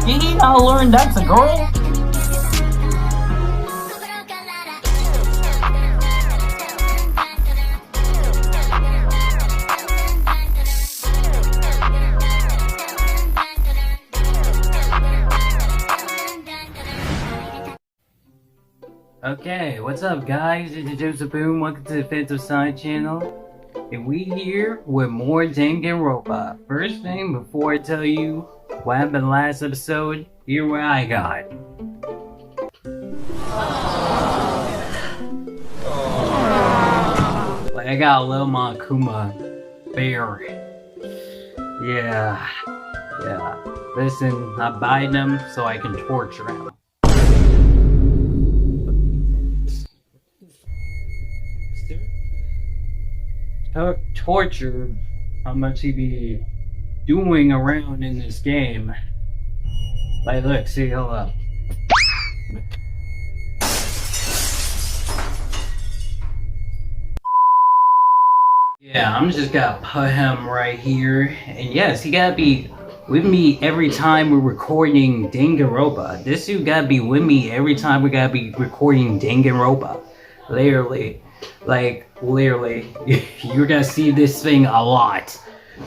Did he not learn that's a girl? Okay, what's up guys? It's Joseph Boom, welcome to the Phantom Side channel. And we here with more Danganronpa. First thing, before I tell you what happened last episode, here what I got. Like I got a little Monokuma bear. Yeah. Listen, I buy them so I can torture him. Torture, how much he be doing around in this game. Like, look, see, hold up. Yeah, I'm just gonna put him right here. And yes, he gotta be with me every time we're recording Danganronpa. This dude gotta be with me every time we gotta be recording Danganronpa. Literally. Like, literally, you're gonna see this thing a lot.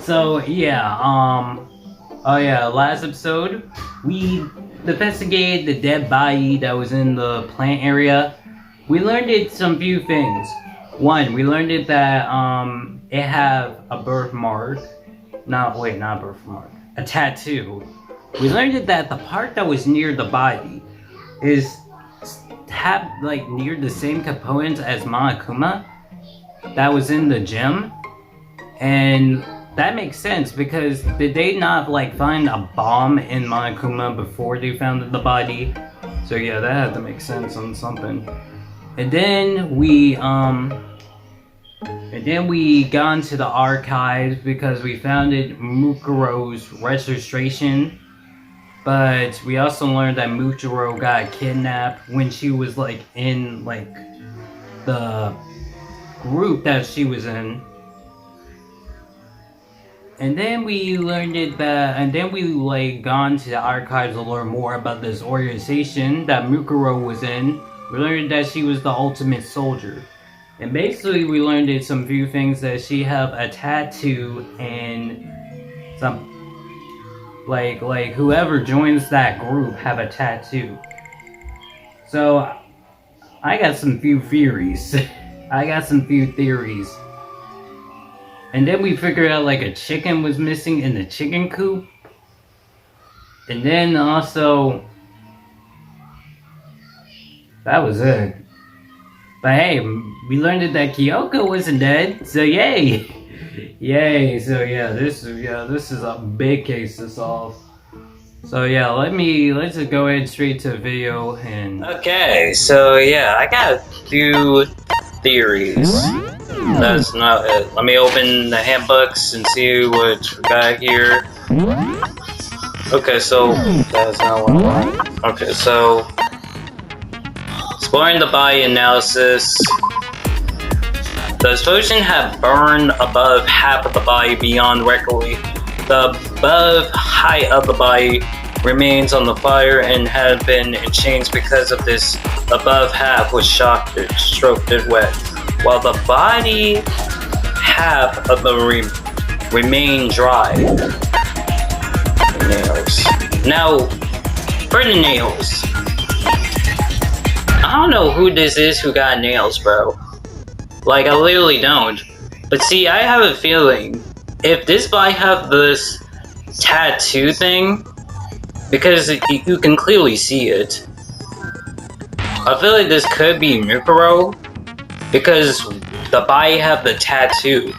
So, yeah, oh yeah, last episode, we investigated the dead body that was in the plant area. We learned some few things. One, we learned that, it had a birthmark. Not a birthmark. A tattoo. We learned that the part that was near the body have like near the same components as Monokuma that was in the gym, and that makes sense because did they not like find a bomb in Monokuma before they found the body? So yeah, that had to make sense on something. And then we got into the archives because we found Mukuro's registration. But we also learned that Muchiro got kidnapped when she was like in like the group that she was in. And then we learned we gone to the archives to learn more about this organization that Mukuro was in. We learned that she was the ultimate soldier. And basically we learned some few things, that she have a tattoo and some like whoever joins that group have a tattoo. So I got some few theories. And then we figured out like a chicken was missing in the chicken coop. And then also that was it. But hey, we learned that Kyoko wasn't dead, so yay! Yay! So yeah, this is a big case to solve. So yeah, let's just go ahead straight to the video and. Okay, so yeah, I got a few theories. That's not it. Let me open the handbooks and see what we got here. Okay, so that's not what I want. Okay, so exploring the body analysis. The explosion had burned above half of the body beyond rectally. The above height of the body remains on the fire and had been in chains because of this. Above half was stroked wet, while the body half of the remained dry. Nails. Now, for the nails. I don't know who this is who got nails, bro. Like, I literally don't. But see, I have a feeling, if this body have this tattoo thing, because you can clearly see it, I feel like this could be Mukuro, because the body have the tattoo.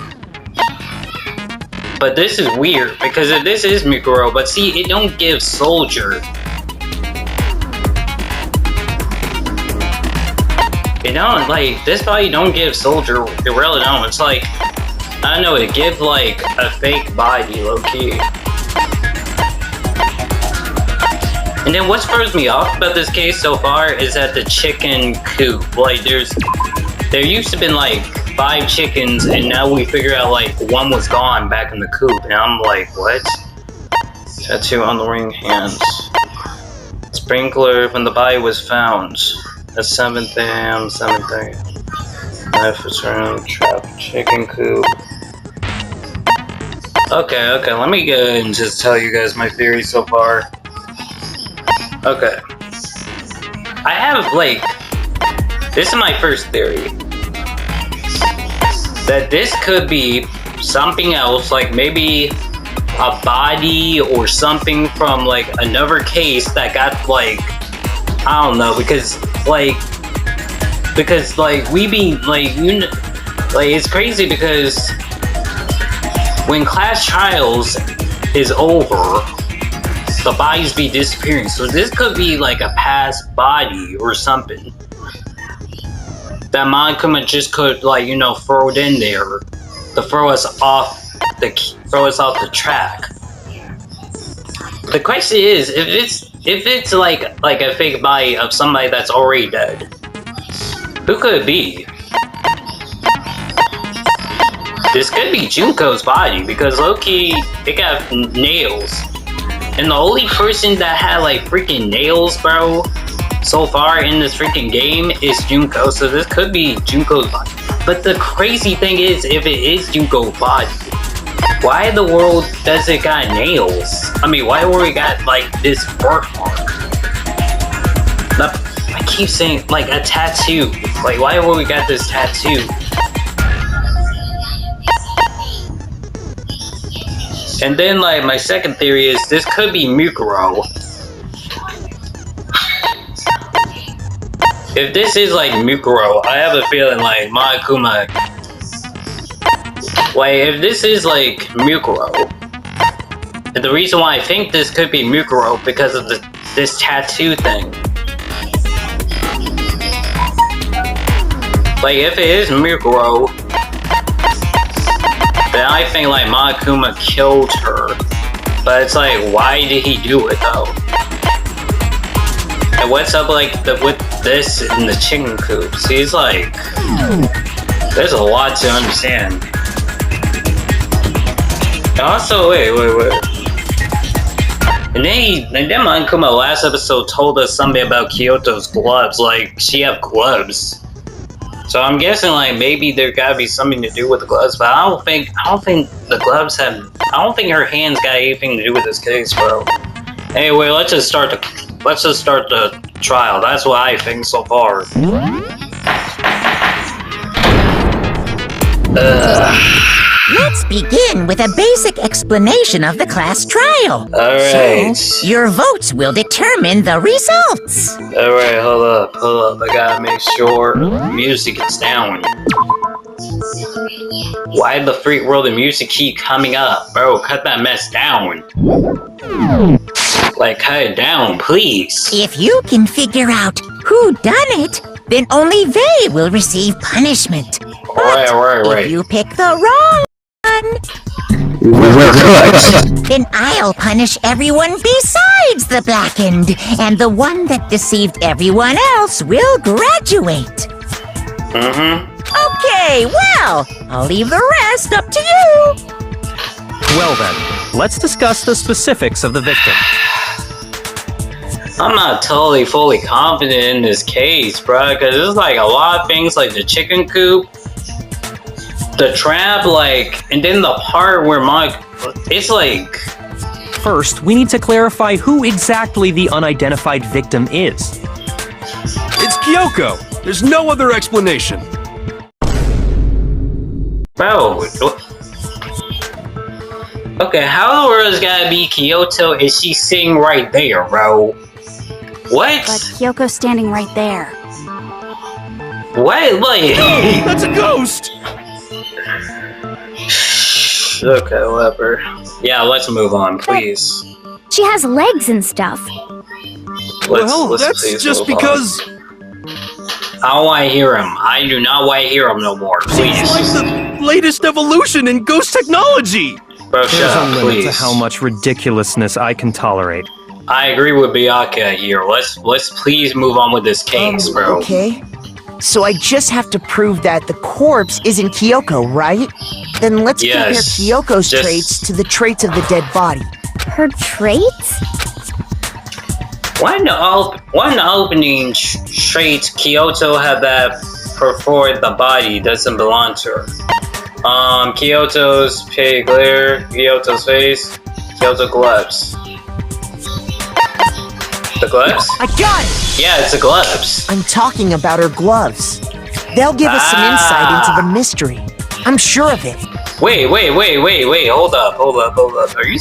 But this is weird, because if this is Mukuro, but see, it don't give soldier. You know, like, this body don't give soldier, it really don't. It's like, I don't know, it give like a fake body, low-key. And then what throws me off about this case so far is that the chicken coop, like there used to been like 5 chickens and now we figure out like 1 was gone back in the coop, and I'm like, what? Tattoo on the ring hands. Sprinkler when the body was found. At 7th a.m., 7:30. Knife returned, trap, chicken coop. Okay, let me go ahead and just tell you guys my theory so far. Okay. I have, like, this is my first theory. That this could be something else, like maybe a body or something from, like, another case that got, like, I don't know, because, like, we be, like, you know, like, it's crazy because when class trials is over, the bodies be disappearing. So this could be like a past body or something that Monokuma just could, like, you know, throw it in there to throw us off the track. The question is, if it's like a fake body of somebody that's already dead, who could it be? This could be Junko's body, because low-key, it got nails. And the only person that had, like, freaking nails, bro, so far in this freaking game is Junko. So this could be Junko's body. But the crazy thing is, if it is Junko's body, why in the world does it got nails? I mean, why would we got, like, this birthmark? I keep saying, like, a tattoo. Like, why would we got this tattoo? And then, like, my second theory is this could be Mikuro. If this is, like, Mikuro, I have a feeling, like, Monokuma... Like, if this is, like, Mikuro... And the reason why I think this could be Mikuro, because of this tattoo thing. Like, if it is Mikuro... Then I think, like, Monokuma killed her. But it's like, why did he do it, though? And what's up, like, with this in the chicken coop? See, it's like... There's a lot to understand. And also, wait. And then Monokuma last episode told us something about Kyoto's gloves. Like, she have gloves. So I'm guessing, like, maybe there gotta be something to do with the gloves, but I don't think the gloves have. I don't think her hands got anything to do with this case, bro. Anyway, let's just start the trial. That's what I think so far. Let's begin with a basic explanation of the class trial. Alright. So, your votes will determine the results. Alright, hold up. I gotta make sure music is down. Why the freak world of music keep coming up? Bro, cut that mess down. Like, cut it down, please. If you can figure out who done it, then only they will receive punishment. Alright. If you pick the wrong one, then I'll punish everyone besides the blackened, and the one that deceived everyone else will graduate. Okay, well, I'll leave the rest up to you. Well then, let's discuss the specifics of the victim. I'm not totally fully confident in this case, bro, because there's like a lot of things like the chicken coop, the trap, like, and then the part where it's like... First, we need to clarify who exactly the unidentified victim is. It's Kyoko! There's no other explanation. Bro, okay, how the world has gotta be Kyoto and she's sitting right there, bro? What? But Kyoko's standing right there. What? Like... That's a ghost! Okay, whatever. Yeah, let's move on, please. She has legs and stuff. Well, that's just because... I don't want to hear him. I do not want to hear him no more, please. It's like the latest evolution in ghost technology! Bro, shut There's up, a limit please. to how much ridiculousness I can tolerate. I agree with Byakuya here. Let's please move on with this case, bro. Okay. So I just have to prove that the corpse isn't Kyoko, right? Then let's compare Kyoko's traits to the traits of the dead body. Her traits? One opening straight Kyoto had that before the body doesn't belong to her. Kyoto's pig glare, Kyoto's face, Kyoto gloves. The gloves? I got it! Yeah, it's the gloves. I'm talking about her gloves. They'll give us some insight into the mystery. I'm sure of it. Wait, hold up. Are you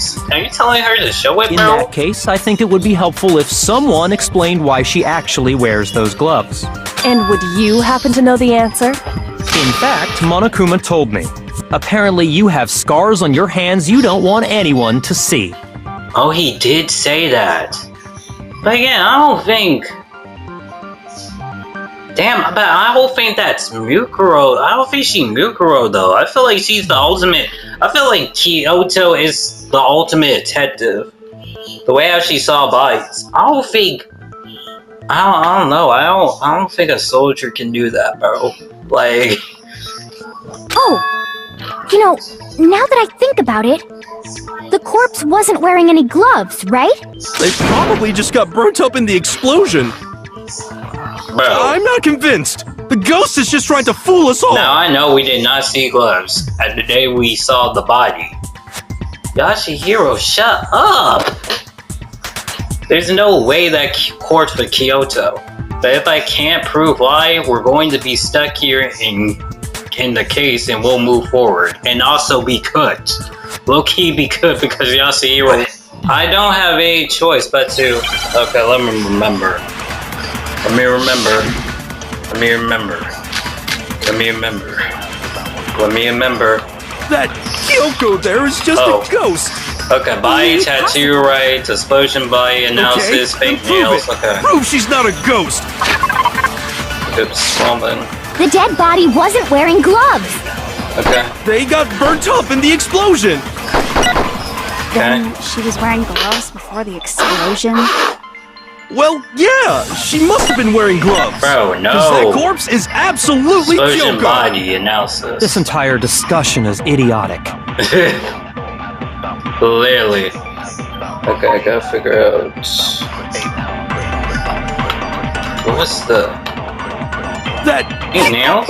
telling her to show it, In bro? that case, I think it would be helpful if someone explained why she actually wears those gloves. And would you happen to know the answer? In fact, Monokuma told me. Apparently you have scars on your hands you don't want anyone to see. Oh, he did say that. But again, I don't think... Damn, but I don't think that's Mukuro. I don't think she's Mukuro, though. I feel like she's the ultimate... I feel like Kyoto is the ultimate detective. The way how she saw bodies. I don't think... I don't know. I don't think a soldier can do that, bro. Like... Oh! You know, now that I think about it, the corpse wasn't wearing any gloves, right? They probably just got burnt up in the explosion. Bro. I'm not convinced. The ghost is just trying to fool us all. Now I know we did not see gloves at the day we saw the body. Yashihiro, shut up! There's no way that corpse was Kyoto. But if I can't prove why, we're going to be stuck here in the case and we'll move forward. And also be cooked. Low-key be cooked because Yashihiro... I don't have any choice but to... Okay, let me remember. That Kyoko there is just a ghost. Okay, body tattoo right, explosion body analysis, Okay, fake then prove nails, it. okay. Prove she's not a ghost. Oops, woman. The dead body wasn't wearing gloves. Okay, They got burnt up in the explosion. Then she was wearing gloves before the explosion. Well, yeah, she must have been wearing gloves. bro, 'Cause that no. corpse is absolutely Explosion Kyoko. body analysis. This entire discussion is idiotic. Clearly. Okay, I gotta figure out... What was the... That These nails?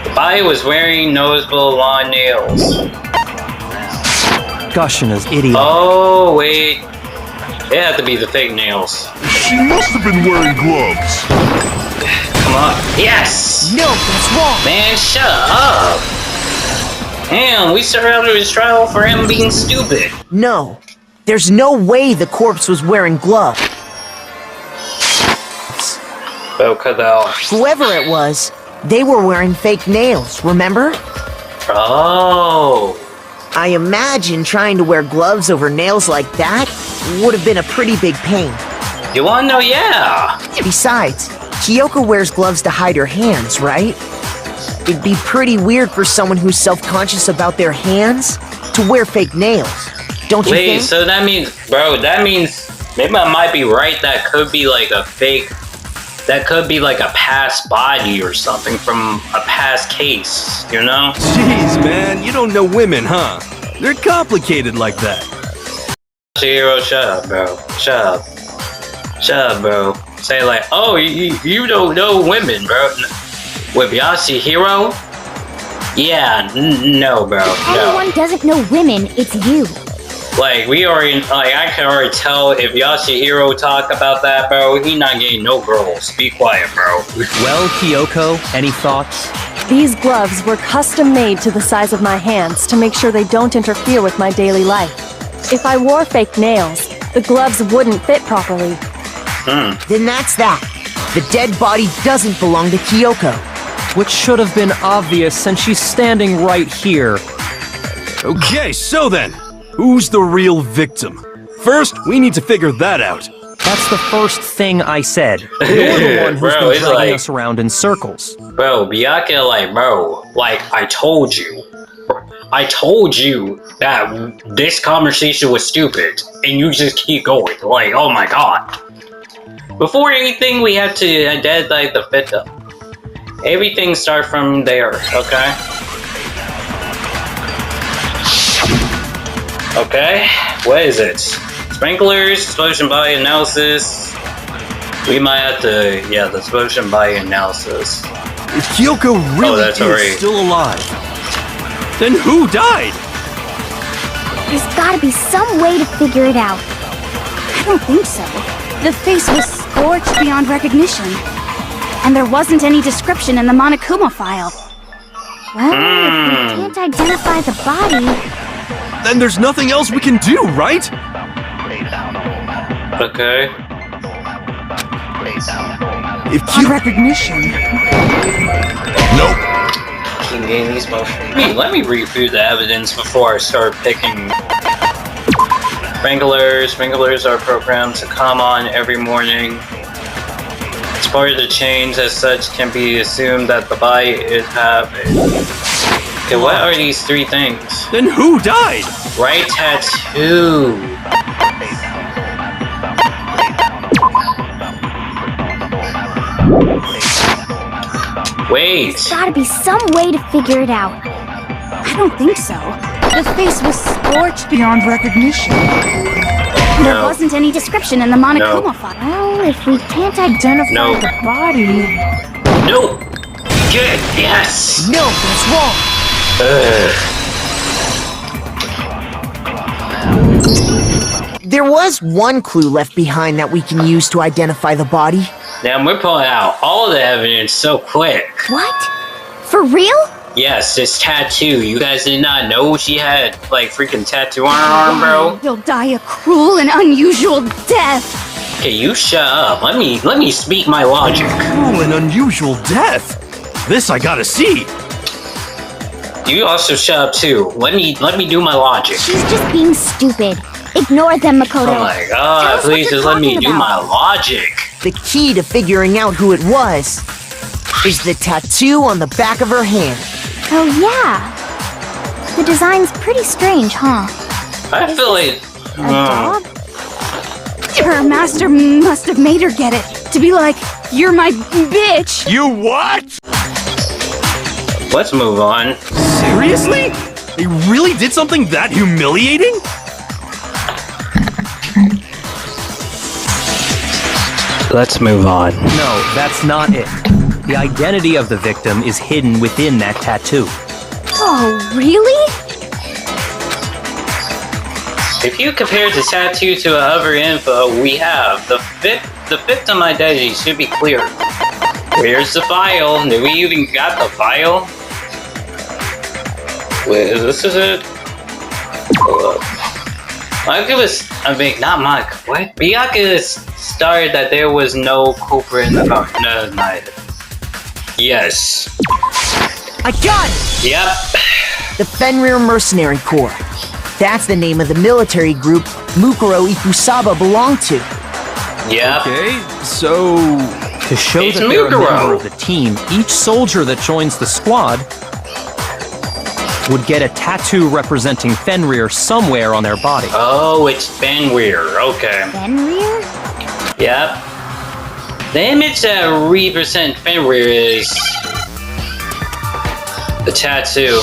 The body was wearing noticeable long nails. Discussion is idiotic. Oh, wait. It had to be the fake nails. She must have been wearing gloves. Come on. Yes! No, that's wrong. Man, shut up! Damn, we started out his trial for him being stupid. No. There's no way the corpse was wearing gloves. Well, cut out. Whoever it was, they were wearing fake nails, remember? Oh. I imagine trying to wear gloves over nails like that would have been a pretty big pain. You wanna know? Yeah. Besides, Kyoko wears gloves to hide her hands, right? It'd be pretty weird for someone who's self-conscious about their hands to wear fake nails. Don't you Wait, think? so that means, bro, that means maybe I might be right. That could be like a fake. That could be like a past body or something from a past case, you know? Jeez, man, you don't know women, huh? They're complicated like that. Shiro, shut up, bro. Shut up. Shut up, bro. Say like, oh, you don't know women, bro. With Yashihiro? Yeah, no, bro. No. Anyone doesn't know women, it's you. Like, we already, like, I can already tell if Yashihiro talk about that, bro, he not getting no girls. Be quiet, bro. Well, Kyoko, any thoughts? These gloves were custom made to the size of my hands to make sure they don't interfere with my daily life. If I wore fake nails, the gloves wouldn't fit properly. Then that's that. The dead body doesn't belong to Kyoko. Which should have been obvious since she's standing right here. Okay, so then, who's the real victim? First, we need to figure that out. That's the first thing I said. You're the one who's Bro, been it's dragging like- us around in circles. Bro, Byakuya, like, bro, like, I told you that this conversation was stupid, and you just keep going. Like, oh my god. Before anything, we have to identify the victim. Everything starts from there, okay? Okay, what is it? Sprinklers, explosion body analysis. We might have to, yeah, the explosion body analysis. If Kyoko really is still alive, then who died? There's gotta be some way to figure it out. I don't think so. The face was scorched beyond recognition. And there wasn't any description in the Monokuma file. Well, if we can't identify the body... Then there's nothing else we can do, right? Okay. If On recognition. Nope. Let me review the evidence before I start picking. Sprinklers are programmed to come on every morning. It's part of the change, as such can be assumed that the body is having. Okay, what are these three things? Then who died? Right tattoo. Wait. There's gotta be some way to figure it out. I don't think so. The face was scorched beyond recognition. There wasn't any description in the Monokuma file. Well, if we can't identify the body... No! Good, yes! No, that's wrong. There was one clue left behind that we can use to identify the body. Damn, we're pulling out all the evidence so quick. What? For real? Yes, this tattoo. You guys did not know she had, like, freaking tattoo on her arm, bro? You'll die a cruel and unusual death. Okay, you shut up. Let me speak my logic. Cruel and unusual death. This I gotta see. You also shut up too. Let me do my logic. She's just being stupid. Ignore them, Makoto. Oh my god, please just let me do my logic. The key to figuring out who it was is the tattoo on the back of her hand. Oh yeah. The design's pretty strange, huh? I feel like... A dog? Her master must have made her get it. To be like, you're my bitch. You what? Let's move on. Seriously? They really did something that humiliating? Let's move on. No, that's not it. The identity of the victim is hidden within that tattoo. Oh, really? If you compare the tattoo to other info we have, the victim identity should be clear. Where's the file? Did we even got the file? Wait, this is it? Byakuya started that there was no culprit in the car. No, neither. Yes. I got it! Yep. The Fenrir Mercenary Corps. That's the name of the military group Mukuro Ikusaba belonged to. Yep. Okay, so... To show It's that they're a Mukuro. member of the team, each soldier that joins the squad would get a tattoo representing Fenrir somewhere on their body. Oh, it's Fenrir. Okay. Fenrir? Yep. The image that represents Fenrir is the tattoo.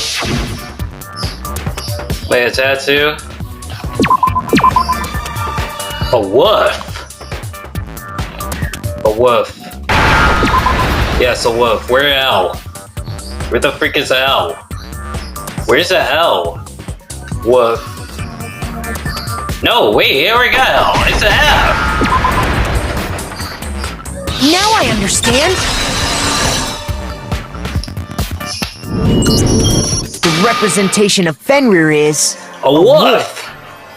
Wait, a tattoo? A wolf. A wolf. Yes, a wolf. Where L? Where the freak is L? Where's the L? Wolf. No, wait, here we go. It's a F. Now I understand. The representation of Fenrir is... A wolf.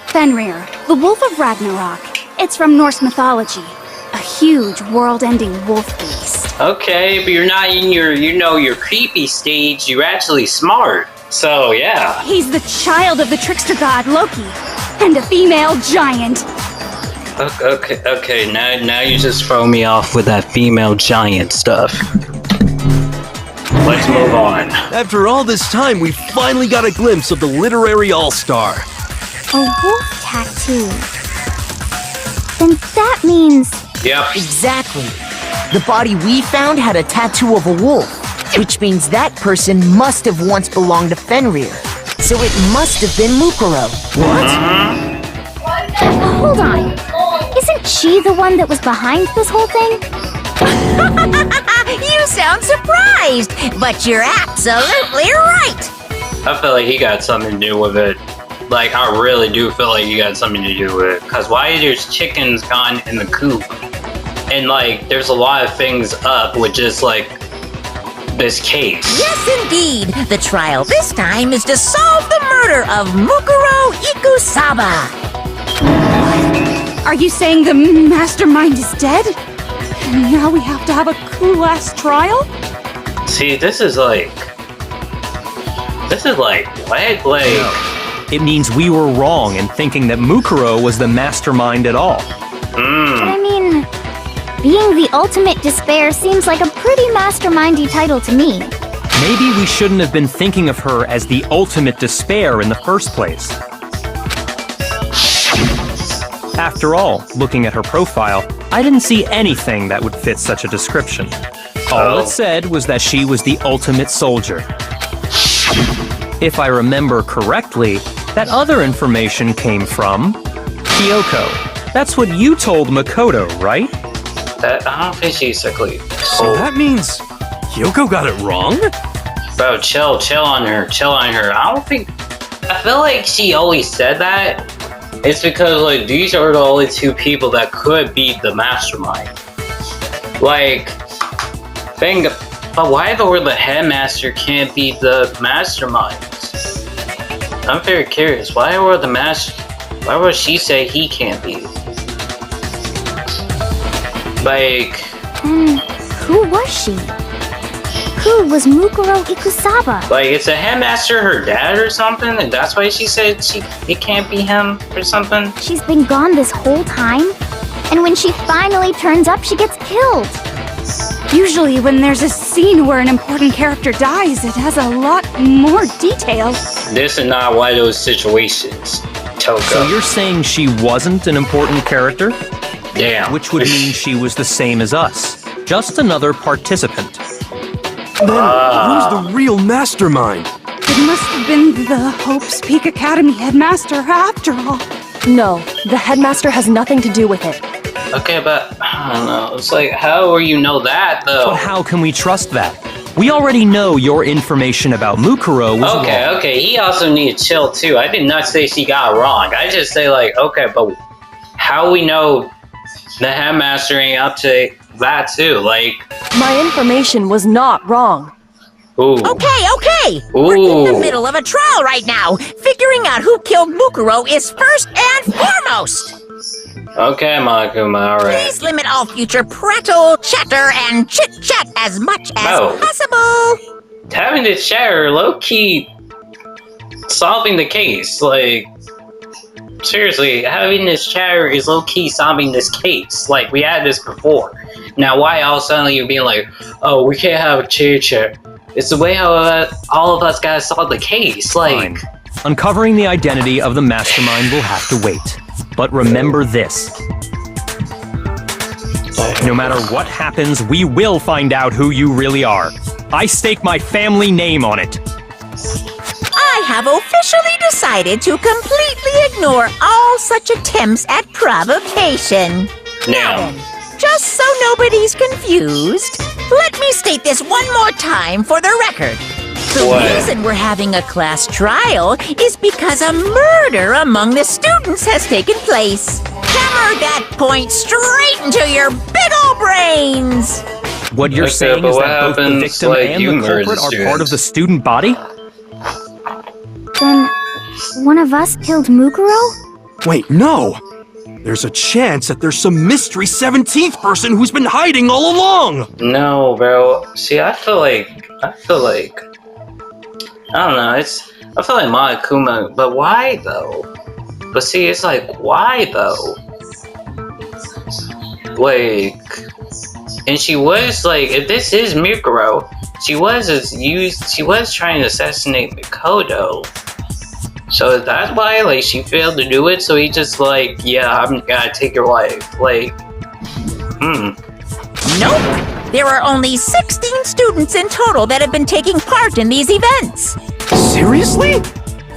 Fenrir, the Wolf of Ragnarok. It's from Norse mythology. A huge, world-ending wolf beast. Okay, but you're not in your, your creepy stage. You're actually smart. So, yeah. He's the child of the trickster god Loki, and a female giant. Okay, now you just throw me off with that female giant stuff. Let's move on. After all this time, we finally got a glimpse of the literary all-star. A wolf tattoo. Then that means... Yep. Exactly. The body we found had a tattoo of a wolf, which means that person must have once belonged to Fenrir. So it must have been Mukuro. What? Hold on. she the one that was behind this whole thing? You sound surprised, but you're absolutely right. I feel like he got something to do with it. Like, I really do feel like he got something to do with it. Because why there's chickens gone in the coop? And, like, there's a lot of things up with just, like, this case. Yes, indeed. The trial this time is to solve the murder of Mukuro Ikusaba. Are you saying the mastermind is dead? And now we have to have a cool-ass trial? See, this is like, what? Like, It means we were wrong in thinking that Mukuro was the mastermind at all. But I mean, being the ultimate despair seems like a pretty mastermindy title to me. Maybe we shouldn't have been thinking of her as the ultimate despair in the first place. After all, looking at her profile, I didn't see anything that would fit such a description. All it said was that she was the ultimate soldier. If I remember correctly, that other information came from Kyoko. That's what you told Makoto, right? I don't think she's sickly. So that means Kyoko got it wrong? Bro, chill on her. I feel like she always said that. It's because, like, these are the only two people that could be the mastermind. Like, but why the headmaster can't be the mastermind? I'm very curious. Why would she say he can't be? Like... Who was she? Who was Mukuro Ikusaba? Like, is the headmaster her dad or something? And that's why she said it can't be him or something? She's been gone this whole time, and when she finally turns up, she gets killed. Usually when there's a scene where an important character dies, it has a lot more detail. This is not one of those situations, Toko. So you're saying she wasn't an important character? Damn. Which would mean she was the same as us. Just another participant. Then who's the real mastermind? It must have been the Hope's Peak Academy headmaster after all. No, the headmaster has nothing to do with it. Okay, but I don't know. It's like, how will you know that, though? But how can we trust that? We already know your information about Mukuro was wrong. Okay, he also needs to chill, too. I did not say she got it wrong. I just say, like, okay, but how we know the headmaster ain't up to that, too? Like... My information was not wrong. Ooh. Okay. Ooh. We're in the middle of a trial right now. Figuring out who killed Mukuro is first and foremost. Okay, Monokuma, alright. Please limit all future prattle, chatter, and chit-chat as much as possible. Having this chatter, low-key solving the case. Like, seriously, having this chatter is low-key solving this case. Like, we had this before. Now, why all of a sudden you're being like, oh, we can't have a chit-chat? It's the way how all of us gotta solve the case. Like, Fine. Uncovering the identity of the mastermind will have to wait. But remember this. No matter what happens, we will find out who you really are. I stake my family name on it. I have officially decided to completely ignore all such attempts at provocation. now. Just so nobody's confused, let me state this one more time for the record. The reason we're having a class trial is because a murder among the students has taken place. Hammer that point straight into your big ol' brains! What you're saying is that both the victim and the culprit are part of the student body? Then, one of us killed Mukuro? Wait, no! There's a chance that there's some mystery 17th person who's been hiding all along! No, bro. See, I feel like, I don't know, I feel like Monokuma, but why though? But see, it's like, why though? Like, and she was like, if this is Mukuro, she was trying to assassinate Mikoto. So that's why, like, she failed to do it, so he just like, yeah, I'm gonna take your life. Like, Nope! There are only 16 students in total that have been taking part in these events. Seriously?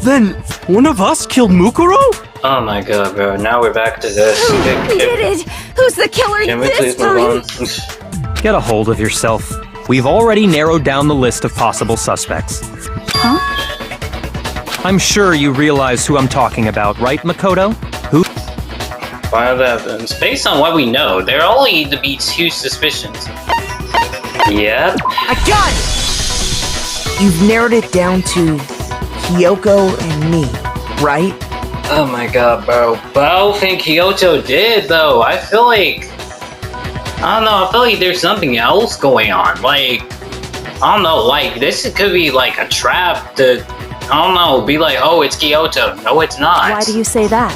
Then, one of us killed Mukuro? Oh my god, bro. Now we're back to this. We did it! Who's the killer Can we this please move time? on? Get a hold of yourself. We've already narrowed down the list of possible suspects. Huh? I'm sure you realize who I'm talking about, right, Makoto? Who? Wild evidence. Based on what we know, there only need to be 2 suspicions. Yep. I got it! You've narrowed it down to Kyoko and me, right? Oh my god, bro. But I don't think Kyoto did, though. I feel like... I don't know, I feel like there's something else going on. Like, I don't know, like, this could be like a trap to, I don't know, be like, oh, it's Kyoto. No, it's not. Why do you say that?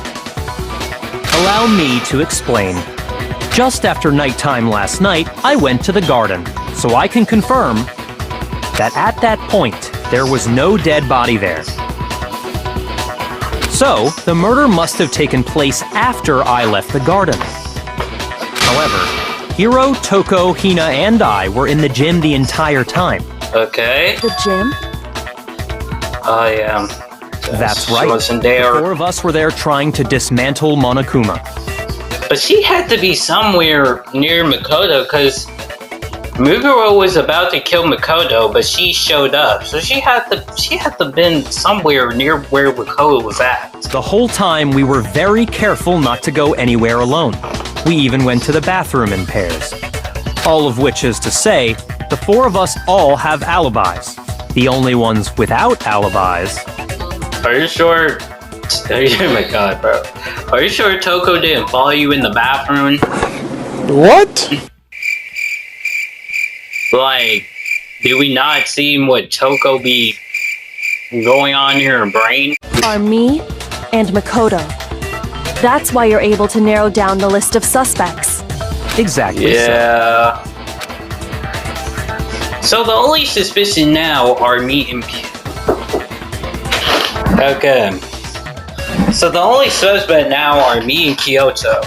Allow me to explain. Just after nighttime last night, I went to the garden, so I can confirm that at that point, there was no dead body there. So, the murder must have taken place after I left the garden. However, Hiro, Toko, Hina, and I were in the gym the entire time. Okay. The gym? I am. That's She right. wasn't The there. 4 of us were there trying to dismantle Monokuma. But she had to be somewhere near Makoto, because Muguro was about to kill Makoto, but she showed up. So she had to been somewhere near where Makoto was at. The whole time, we were very careful not to go anywhere alone. We even went to the bathroom in pairs. All of which is to say, the 4 of us all have alibis. The only ones without alibis. Are you sure? Oh my god, bro. Are you sure Toko didn't follow you in the bathroom? What? Like, did we not see what Toko be going on in her brain? Are me and Makoto. That's why you're able to narrow down the list of suspects. Exactly. Yeah. So the only suspicion now are me and Okay. So the only suspect now are me and Kyoto.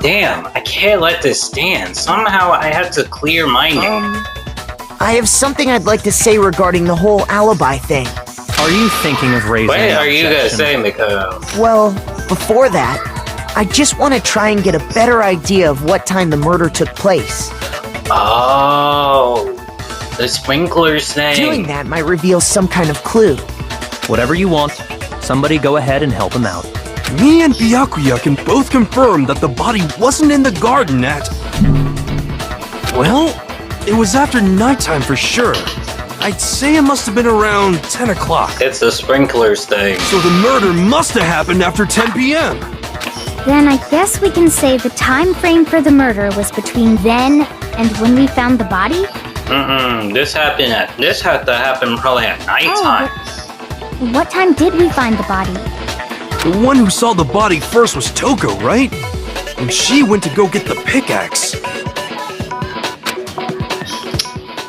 Damn, I can't let this stand. Somehow I have to clear my name. I have something I'd like to say regarding the whole alibi thing. Are you thinking of raising What an are you gonna objection? say, Makoto? Well, before that, I just want to try and get a better idea of what time the murder took place. Oh, the sprinklers thing. Doing that might reveal some kind of clue. Whatever you want. Somebody go ahead and help him out. Me and Byakuya can both confirm that the body wasn't in the garden at... Well, it was after nighttime for sure. I'd say it must have been around 10 o'clock. It's the sprinklers thing. So the murder must have happened after 10 p.m. Then I guess we can say the time frame for the murder was between then and when we found the body? This had to happen probably at nighttime. What time did we find the body? The one who saw the body first was Toko, right? And she went to go get the pickaxe.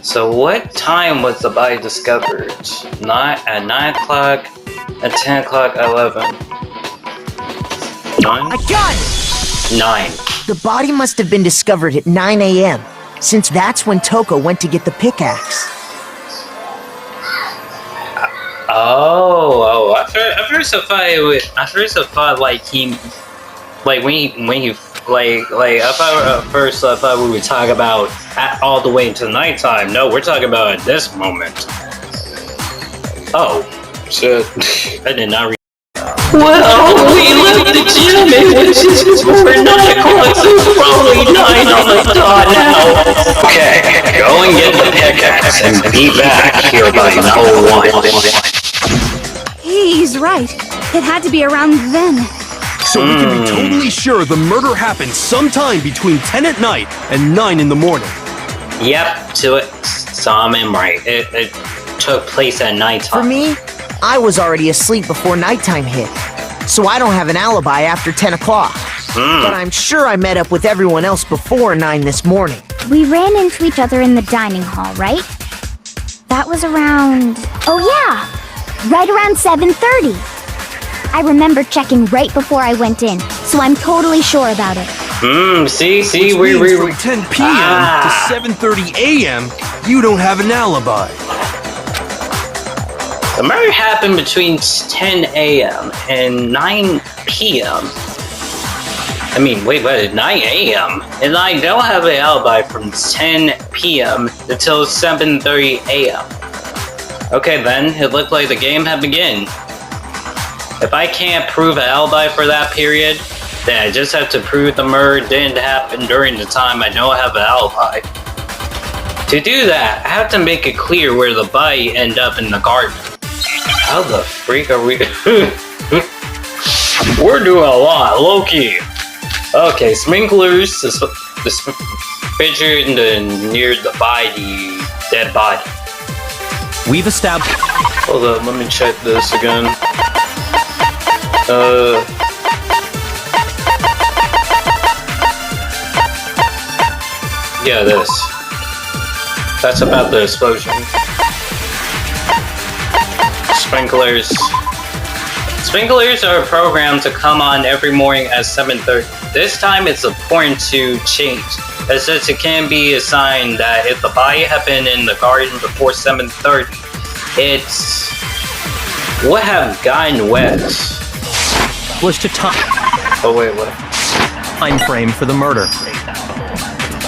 So what time was the body discovered? At 9 o'clock, at 10 o'clock, 11. 9? I got it! 9. The body must have been discovered at 9 a.m., since that's when Toko went to get the pickaxe. Oh, at first I thought like he, like when he, I thought we would talk about all the way into nighttime. No, we're talking about at this moment. Oh, shit. I did not read. Well, we left the gym, it was just before 9 o'clock, so it's probably 9 on the dot now. Okay, go and get the pickaxe and be back here by no one. He's right. It had to be around then. So we can be totally sure the murder happened sometime between 10 at night and 9 in the morning. Yep, so I'm right. It took place at nighttime. For me, I was already asleep before nighttime hit, so I don't have an alibi after 10 o'clock. But I'm sure I met up with everyone else before 9 this morning. We ran into each other in the dining hall, right? That was around... Oh yeah! Right around 7:30. I remember checking right before I went in, so I'm totally sure about it. See, Which means from 10 p.m. to 7:30 a.m., you don't have an alibi. The murder happened between 10 a.m. and 9 p.m. I mean, wait, what? 9 a.m. And I don't have an alibi from 10 p.m. until 7:30 a.m. Okay, then it looked like the game had begun. If I can't prove an alibi for that period, then I just have to prove the murder didn't happen during the time I don't have an alibi. To do that, I have to make it clear where the body ended up in the garden. How the freak are we? We're doing a lot, low-key. Okay, sprinklers pictured near the body, dead body. We've established. Hold up, let me check this again. Yeah, this. That's about the explosion. Sprinklers. Sprinklers are programmed to come on every morning at 7:30. This time it's important to change, as since it can be a sign that if the body had been in the garden before 7:30, it would have gotten wet. Was to time. Oh wait, what? Time frame for the murder.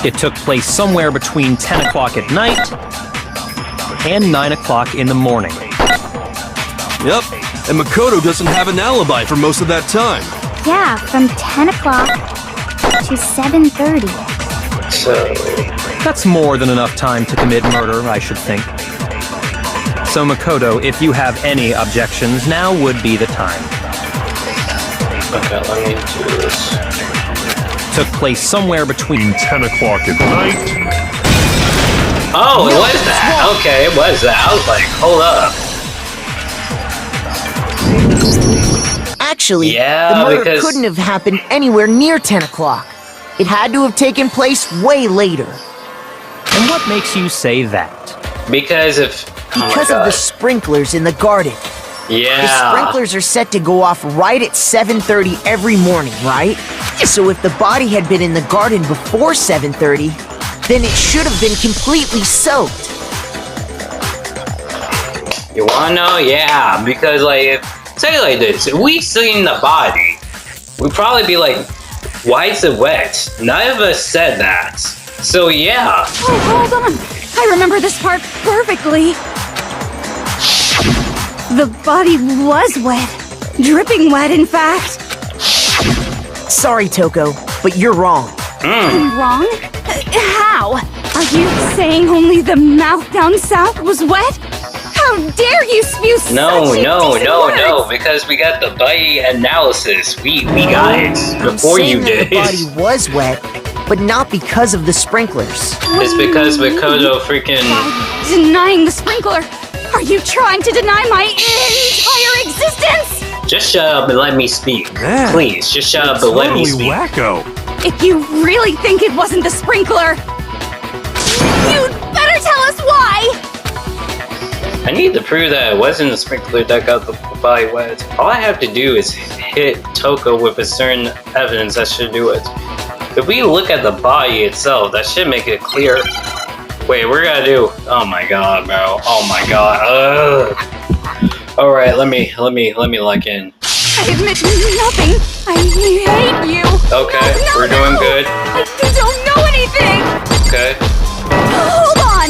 It took place somewhere between 10 o'clock at night and 9 o'clock in the morning. Yep, and Makoto doesn't have an alibi for most of that time. Yeah, from 10 o'clock to 7:30. So That's more than enough time to commit murder, I should think. So Makoto, if you have any objections, now would be the time. okay, let me do this. Took place somewhere between 10 o'clock at night. Oh, it was that. Okay, it was that. I was like, hold up. Actually, Yeah, the murder because- couldn't have happened anywhere near 10 o'clock. It had to have taken place way later. And what makes you say that? Because if Because of the sprinklers in the garden. yeah, The sprinklers are set to go off right at 7:30 every morning, right? So if the body had been in the garden before 7:30, then it should have been completely soaked. you wanna know? Yeah, because like, if, say it like this, if we seen the body, we'd probably be like, why is it wet? None of us said that. So yeah, Oh, hold on. I remember this part perfectly. The body was wet. Dripping wet, in fact. Sorry, Toko, but you're wrong. I'm wrong? How? Are you saying only the mouth down south was wet? How dare you spew no, such no, indecent no, words? no, because we got the body analysis. We got it before you I'm saying did. that the body was wet, but not because of the sprinklers. It's because Makoto freaking. Denying the sprinkler? Are you trying to deny my entire existence? Just shut up and let me speak. Man, Please, just shut up and let me Totally speak. wacko. If you really think it wasn't the sprinkler, you'd better tell us why! I need to prove that it wasn't the sprinkler that got the body wet. All I have to do is hit Toko with a certain evidence that should do it. If we look at the body itself, that should make it clear. Wait, we're gonna do. Oh my god, bro. Oh my god. Ugh. All right, let me lock in. I admit nothing. I hate you. Okay, No, we're no, doing no. good. I don't know anything. Okay. Hold on.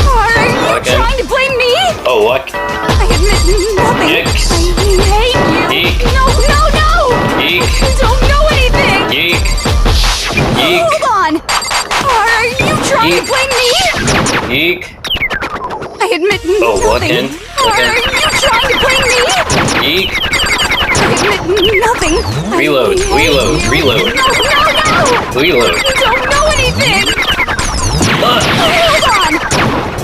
Are you Okay. trying to blame me? Oh, what? I admit nothing. Yikes. I hate you. Eek. No, no, no. Eek. I don't know anything. Yeek. Yeek. Hold on. Are you trying Eek. to blame me? Yeek. I admit Oh, what nothing. in? What Are in? you trying to blame me? Yeek. I admit nothing. I Reload, hate reload, you. reload. No, no, no. Reload. You don't know anything. Hold on.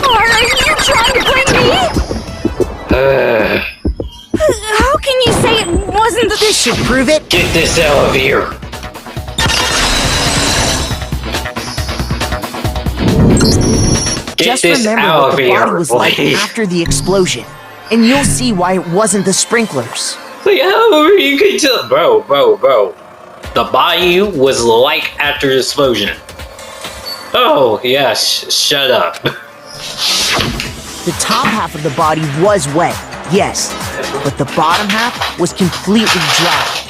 Are you trying to blame me? How can you say it wasn't the... This should prove it. Get this out of here. Get Just this remember out what of the here. body was like please. after the explosion, and you'll see why it wasn't the sprinklers. Like, how you can tell, bro. The body was like after the explosion. Oh yeah, shut up. The top half of the body was wet, yes, but the bottom half was completely dry.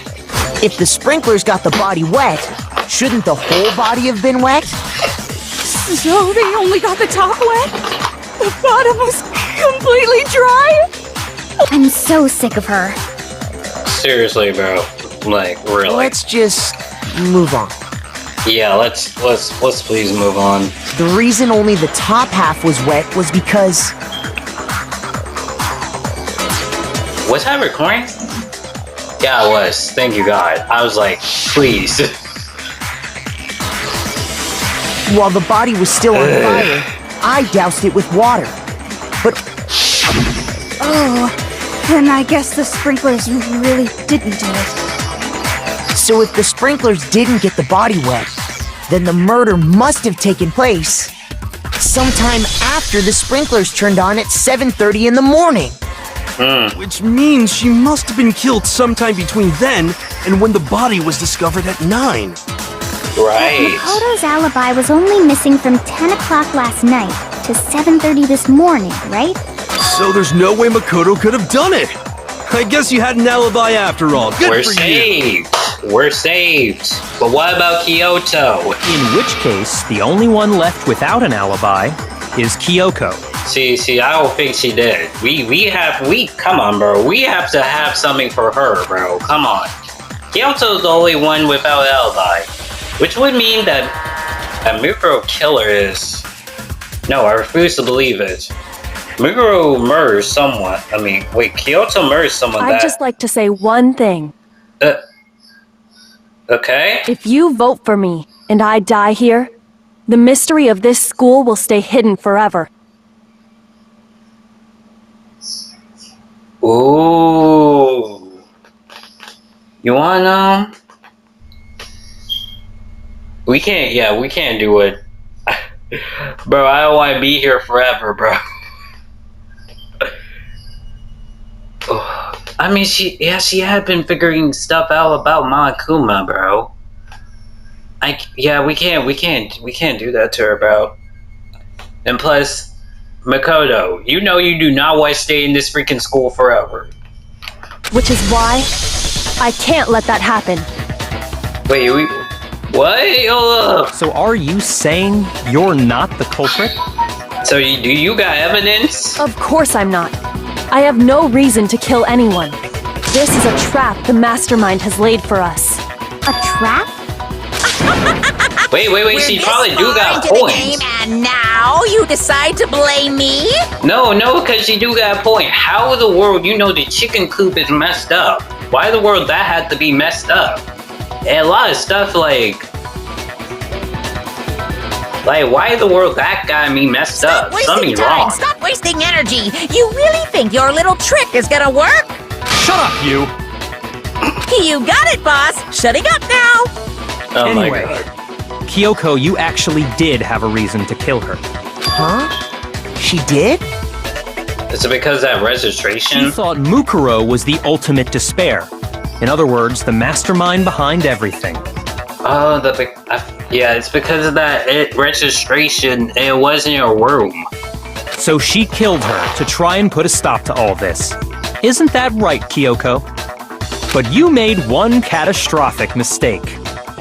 If the sprinklers got the body wet, shouldn't the whole body have been wet? So they only got the top wet? The bottom was completely dry? I'm so sick of her. Seriously, bro. Like, really. Let's just move on. Yeah, let's please move on. The reason only the top half was wet was because... Was that recording? Yeah, it was. Thank you, God. I was like, please. While the body was still on fire, I doused it with water. But... Oh, then I guess the sprinklers really didn't do it. So if the sprinklers didn't get the body wet, then the murder must have taken place sometime after the sprinklers turned on at 7:30 in the morning. Which means she must have been killed sometime between then and when the body was discovered at 9. Right. Makoto's alibi was only missing from 10 o'clock last night to 7:30 this morning, right? So there's no way Makoto could have done it. I guess you had an alibi after all. Good We're for saved. We're saved. But what about Kyoto? In which case, the only one left without an alibi is Kyoko. See, I don't think she did. Come on, bro. We have to have something for her, bro. Come on. Kyoto's the only one without an alibi. Which would mean that a Mukuro killer is... No, I refuse to believe it. Mukuro murders someone. Kyoto murders someone I'd just like to say one thing. Okay? If you vote for me and I die here, the mystery of this school will stay hidden forever. Ooh. You wanna know? We can't do it. Bro, I don't wanna be here forever, bro. She had been figuring stuff out about Monokuma, bro. We can't do that to her, bro. And plus, Makoto, you know you do not want to stay in this freaking school forever. Which is why I can't let that happen. Wait, what? Hold up. So are you saying you're not the culprit? So do you got evidence? Of course I'm not. I have no reason to kill anyone. This is a trap the mastermind has laid for us. A trap? Wait, We're she this probably do far got into the points. game, and now you decide to blame me? No, because she do got a point. How in the world you know the chicken coop is messed up? Why in the world that had to be messed up? And a lot of stuff like why in the world that got me messed up? Something's wrong. Stop wasting energy. You really think your little trick is gonna work? Shut up, you! You got it, boss. Shutting up now. Oh Anyway. my god. Kyoko, you actually did have a reason to kill her. Huh? She did? Is it because of that She registration? thought Mukuro was the ultimate despair. In other words, the mastermind behind everything. Oh, it's because of that registration. It wasn't in a room. So she killed her to try and put a stop to all this. Isn't that right, Kyoko? But you made one catastrophic mistake.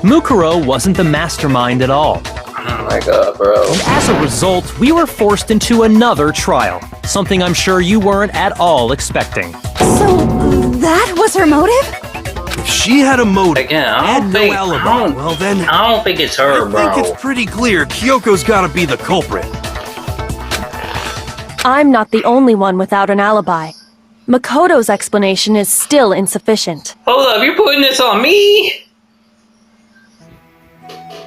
Mukuro wasn't the mastermind at all. Oh my god, bro. And as a result, we were forced into another trial. Something I'm sure you weren't at all expecting. So, that was her motive? If she had a motive Again, I and don't no think. alibi, well then, I don't think it's her, I bro. think it's pretty clear Kyoko's gotta be the culprit. I'm not the only one without an alibi. Makoto's explanation is still insufficient. Hold up, you're putting this on me?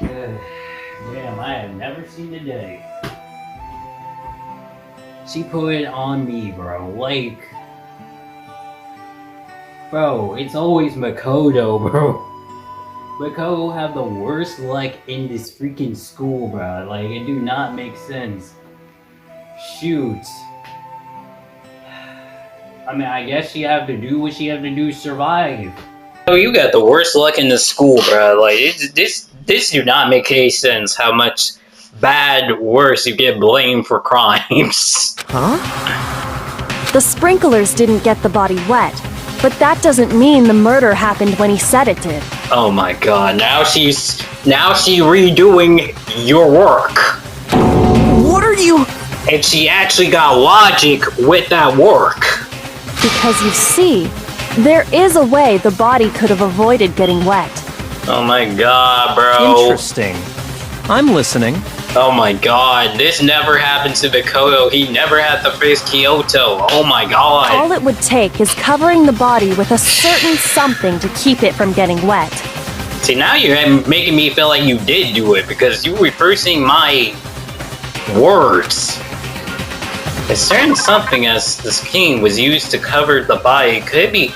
Damn, I have never seen the day. She put it on me, bro. Bro, it's always Makoto, bro. Makoto have the worst luck in this freaking school, bro. It do not make sense. Shoot. I guess she have to do what she have to do to survive. Oh, you got the worst luck in the school, bro. This do not make any sense how much bad worse you get blamed for crimes. Huh? The sprinklers didn't get the body wet, But that doesn't mean the murder happened when he said it did. Oh my god, now she's redoing your work. What are you... And she actually got logic with that work. Because you see, there is a way the body could have avoided getting wet. Oh my god, bro. Interesting. I'm listening. Oh my god, this never happened to Mikoto. He never had to face Kyoto. Oh my god. All it would take is covering the body with a certain something to keep it from getting wet. See, now you're making me feel like you did do it because you were reversing my words. A certain something as the scheme was used to cover the body could be...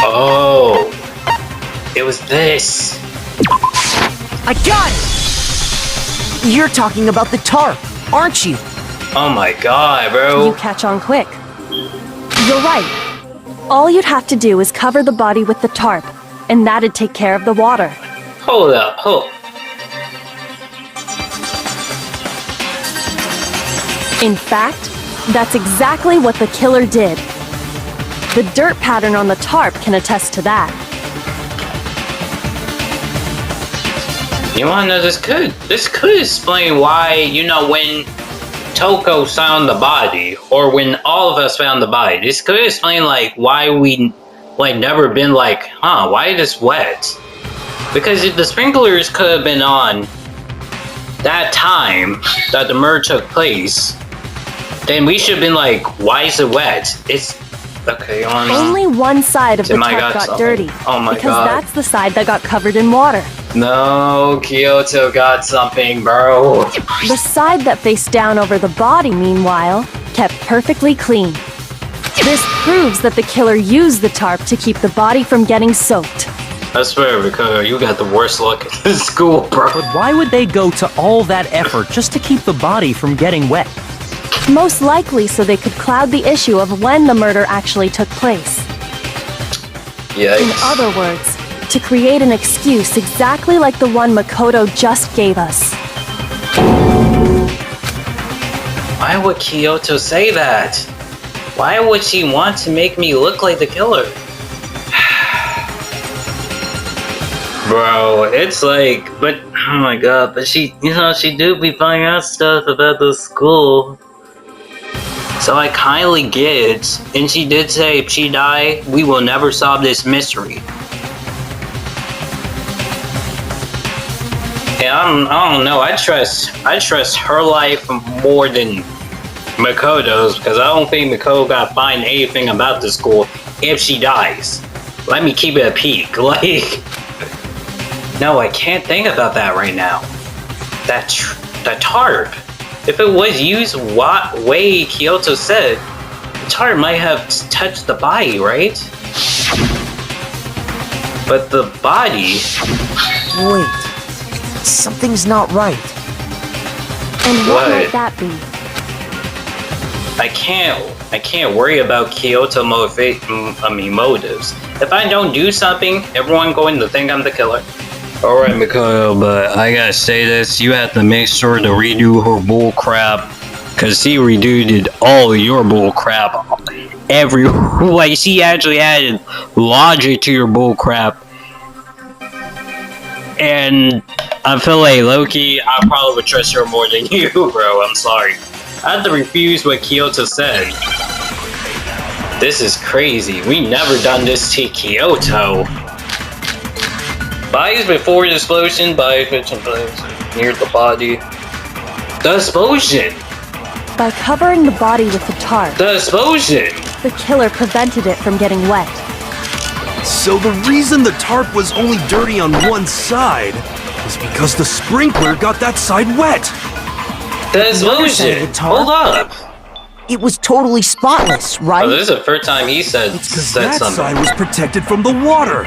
Oh. It was this. I got it! You're talking about the tarp, aren't you? Oh my god, bro. You catch on quick. You're right. All you'd have to do is cover the body with the tarp, and that'd take care of the water. Hold up, hold. In fact, that's exactly what the killer did. The dirt pattern on the tarp can attest to that. You wanna know, this could explain why, you know, when Toko found the body, or when all of us found the body, this could explain, like, why we, like, never been like, huh, why is this wet? Because if the sprinklers could have been on that time that the murder took place, then we should have been like, why is it wet? It's... Okay, only one side of the tarp got dirty. Oh my because god. that's the side that got covered in water. No, Kyoto got something, bro. The side that faced down over the body, meanwhile, kept perfectly clean. This proves that the killer used the tarp to keep the body from getting soaked. I swear, Ricardo, you got the worst luck in school, bro. But why would they go to all that effort just to keep the body from getting wet? Most likely so they could cloud the issue of when the murder actually took place. Yikes. In other words, to create an excuse exactly like the one Makoto just gave us. Why would Kyoto say that? Why would she want to make me look like the killer? Bro, it's like, but, oh my god, but she, you know, she do be finding out stuff about the school. So I kindly get it, and she did say if she die, we will never solve this mystery. And I don't know, I trust her life more than Makoto's, because I don't think Makoto gotta find anything about the school if she dies. Let me keep it a peek, like... No, I can't think about that right now. That tarp. If it was used what way Kyoto said, the tarp might have touched the body, right? But the body... Wait. Something's not right. And what might that be? I can't worry about Kyoto motives. If I don't do something, everyone going to think I'm the killer. Alright, Mikoto, but I gotta say this, you have to make sure to redo her bull crap, cause she redid all of your bull crap. Like, she actually added logic to your bull crap. And I feel like Loki, I probably would trust her more than you, bro, I'm sorry. I have to refuse what Kyoto said. This is crazy, we never done this to Kyoto. Bodies before the explosion, bodies near the body. The explosion! By covering the body with the tarp, The explosion! the killer prevented it from getting wet. So the reason the tarp was only dirty on one side is because the sprinkler got that side wet. The explosion! Hold up! It was totally spotless, right? Oh, this is the first time he said Because that something. side was protected from the water.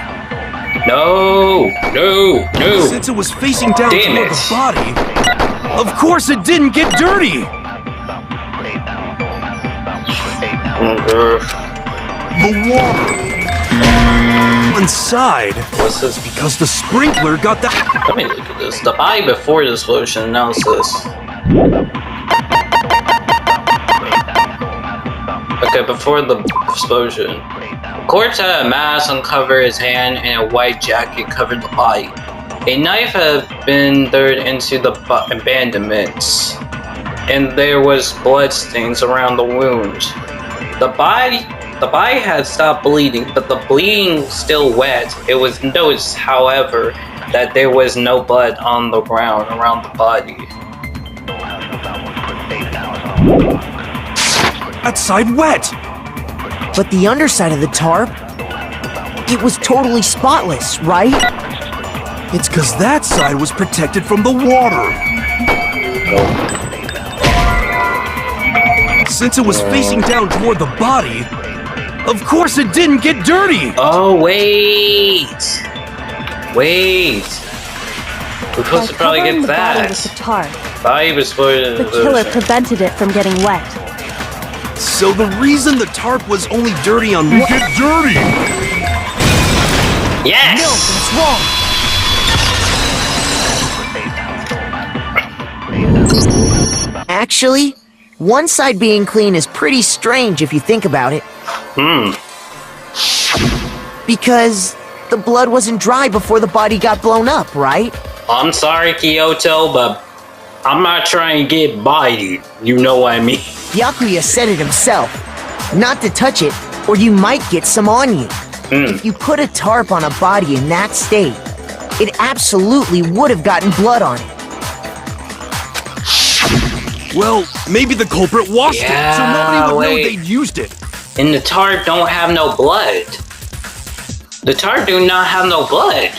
No! Since it was facing down Damn toward it. the body, of course it didn't get dirty. The water. One side. What's this? Because the sprinkler got that. Let me look at this. The body before the explosion analysis. Okay, before the explosion. Corpse had a mask uncovered his hand and a white jacket covered the body. A knife had been thrown into the abandonments, and there was blood stains around the wound. The body had stopped bleeding, but the bleeding was still wet. It was noticed, however, that there was no blood on the ground around the body. That side wet! But the underside of the tarp, it was totally spotless, right? It's cause that side was protected from the water. Since it was facing down toward the body, of course it didn't get dirty! Oh, wait! Wait! We're supposed to probably get that. Body with the tarp, Body was supposed to... the killer prevented it from getting wet. So the reason the tarp was only dirty on one— Get dirty! Yes! No, that's wrong. Actually, one side being clean is pretty strange if you think about it. Because the blood wasn't dry before the body got blown up, right? I'm sorry, Kyoto, but I'm not trying to get bodied. You know what I mean? Byakuya said it himself. Not to touch it, or you might get some on you. If you put a tarp on a body in that state, it absolutely would have gotten blood on it. Well, maybe the culprit washed it, so nobody would know wait. they'd used it. And the tarp don't have no blood. The tarp do not have no blood.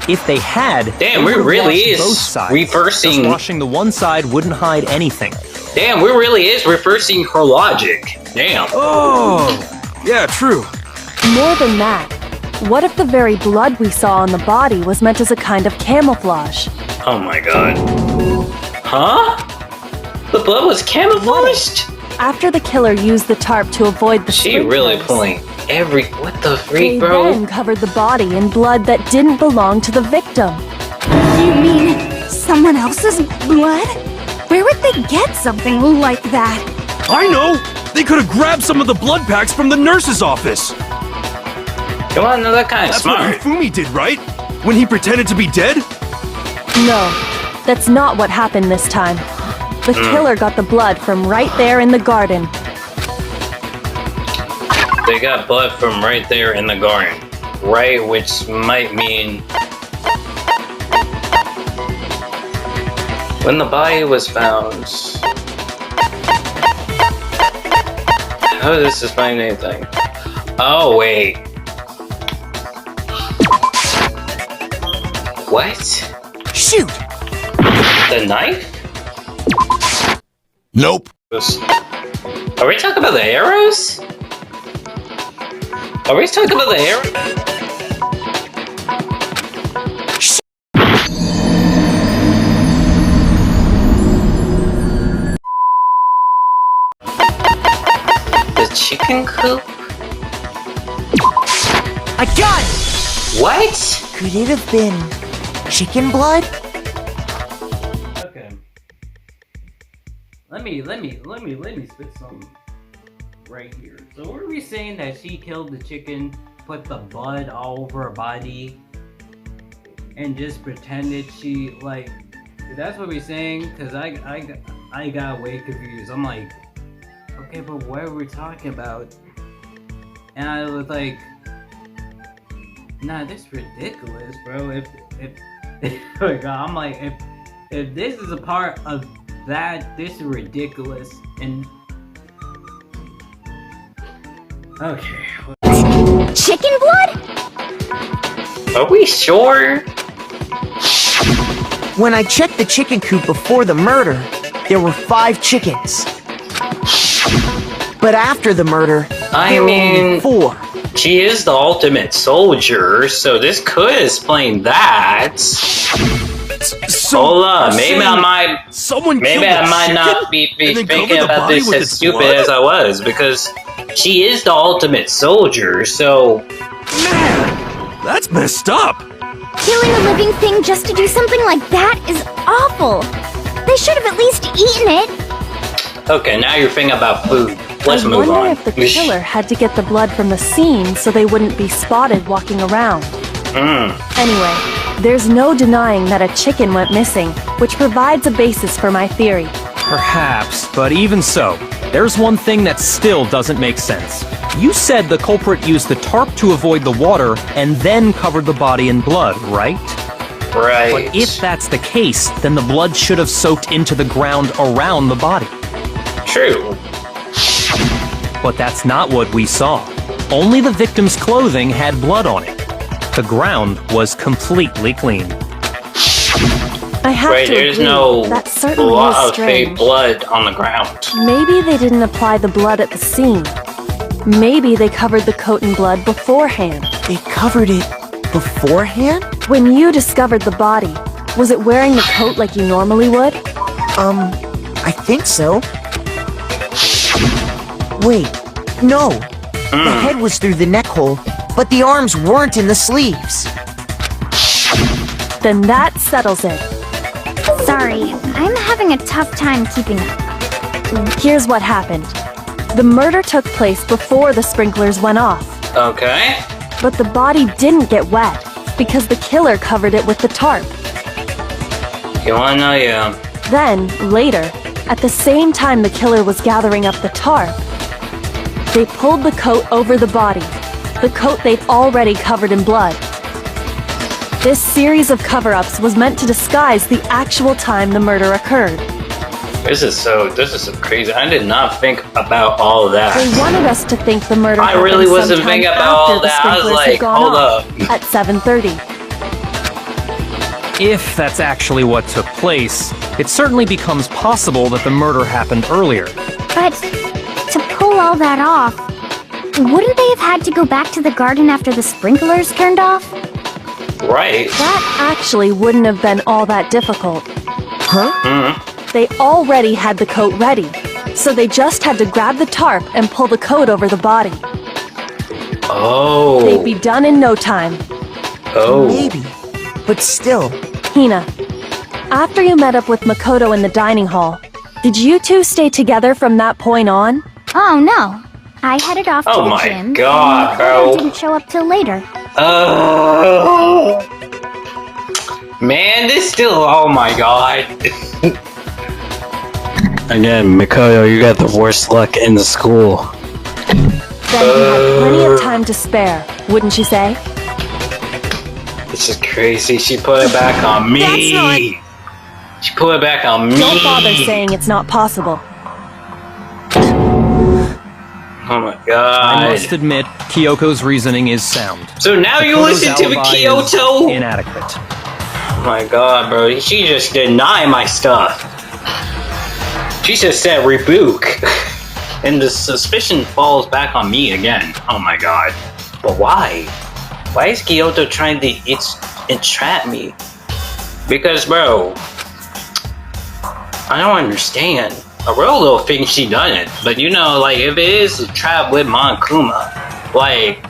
If they had, Damn, they we would've really washed is both sides. reversing- Just washing the one side wouldn't hide anything. Damn, we really is reversing her logic. Damn. Oh, yeah, true. More than that, what if the very blood we saw on the body was meant as a kind of camouflage? Oh my god. Huh? The blood was camouflaged? After the killer used the tarp to avoid the She really sprinklers, pulling every... What the they freak, bro? then covered the body in blood that didn't belong to the victim. You mean someone else's blood? Where would they get something like that? I know! They could have grabbed some of the blood packs from the nurse's office. You wanna know, that kind of That's smart. what Hifumi did, right? When he pretended to be dead? No, that's not what happened this time. The killer got the blood from right there in the garden. They got blood from right there in the garden. Right, which might mean... When the body was found... How does this explain anything? Oh, wait. What? Shoot! The knife? Nope. Are we talking about the arrows? Are we talking about the arrows? The chicken coop? I got it! What? Could it have been chicken blood? Okay. Let me spit some right here. So were we saying that she killed the chicken, put the blood all over her body, and just pretended she, like, that's what we're saying? Cause I got way confused. I'm like, okay, but what are we talking about? And I was like, nah, this is ridiculous, bro. If oh my god, I'm like, if this is a part of that, this is ridiculous. And okay, Chicken blood? are we sure? When I checked the chicken coop before the murder, there were 5 chickens. But after the murder, there were only 4. She is the ultimate soldier, so this could explain that. So Hold up, you're maybe I saying might, someone maybe killed I a might chicken not be and then thinking covered the about body this with as its stupid blood? as I was, because she is the ultimate soldier, so Man, that's messed up. Killing a living thing just to do something like that is awful. They should have at least eaten it. okay, now you're thinking about food. let's I move wonder on. if the killer had to get the blood from the scene so they wouldn't be spotted walking around. Anyway, there's no denying that a chicken went missing, which provides a basis for my theory. Perhaps, but even so, there's one thing that still doesn't make sense. You said the culprit used the tarp to avoid the water and then covered the body in blood, right? Right. But if that's the case, then the blood should have soaked into the ground around the body. True. But that's not what we saw. Only the victim's clothing had blood on it. The ground was completely clean. I have Right, to there's agree, no that certainly lot is of fake strange. blood on the ground. Maybe they didn't apply the blood at the scene. Maybe they covered the coat in blood beforehand. They covered it beforehand? When you discovered the body, was it wearing the coat like you normally would? I think so. Wait, no. The head was through the neck hole, but the arms weren't in the sleeves. Then that settles it. Sorry, I'm having a tough time keeping up. Here's what happened. The murder took place before the sprinklers went off. Okay. But the body didn't get wet because the killer covered it with the tarp. You wanna know, yeah. Then, later, at the same time the killer was gathering up the tarp, they pulled the coat over the body, the coat they'd already covered in blood. This series of cover-ups was meant to disguise the actual time the murder occurred. This is so crazy. I did not think about all of that. They wanted us to think the murder I really happened wasn't sometime thinking about after all the that. I was sprinklers had like, gone hold off up. at 7:30. If that's actually what took place, it certainly becomes possible that the murder happened earlier. But to pull all that off, wouldn't they have had to go back to the garden after the sprinklers turned off? Right. That actually wouldn't have been all that difficult. Huh? They already had the coat ready, so they just had to grab the tarp and pull the coat over the body. Oh. They'd be done in no time. Oh. Maybe. But still. Hina, after you met up with Makoto in the dining hall, did you two stay together from that point on? Oh no. I headed off to Oh the my gym, God, and bro. Makoto didn't show up till later. Oh. Man, this still. Oh my god. Again, Makoto, you got the worst luck in the school. Then you had plenty of time to spare, wouldn't you say? This is crazy. She put it back on me. That's not- She put it back on me. Don't bother saying it's not possible. Oh my god. I must admit, Kyoko's reasoning is sound. So now you Makoto's listen to the alibi is Kyoto? Inadequate. Oh my god, bro. She just denied my stuff. She just said rebuke. And the suspicion falls back on me again. Oh my god. But why? Why is Kyoto trying to entrap me? Because, bro, I don't understand. A real little thing she done it. But you know, like, if it is a trap with Monokuma, like...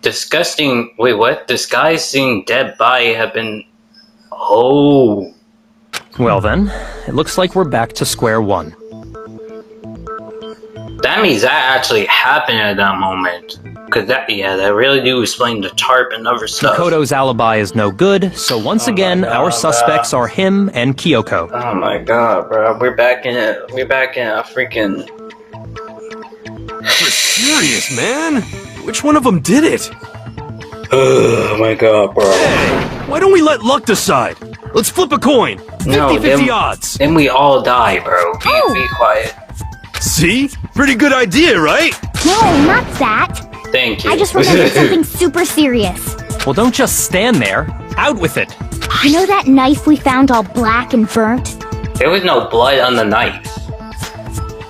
Disgusting... Wait, what? Disguising dead body have been... Oh... Well then, it looks like we're back to square one. That means that actually happened at that moment. Cause that really do explain the tarp and other stuff. Makoto's alibi is no good, so once again, our suspects are him and Kyoko. Oh my god, bro. We're back in a freaking... You're serious, man? Which one of them did it? Oh my god, bro. Hey, why don't we let luck decide? Let's flip a coin. 50-50 odds. Then we all die, bro. Be quiet. See? Pretty good idea, right? No, not that. Thank you. I just remembered something super serious. Well, don't just stand there. Out with it. You know that knife we found all black and burnt? There was no blood on the knife.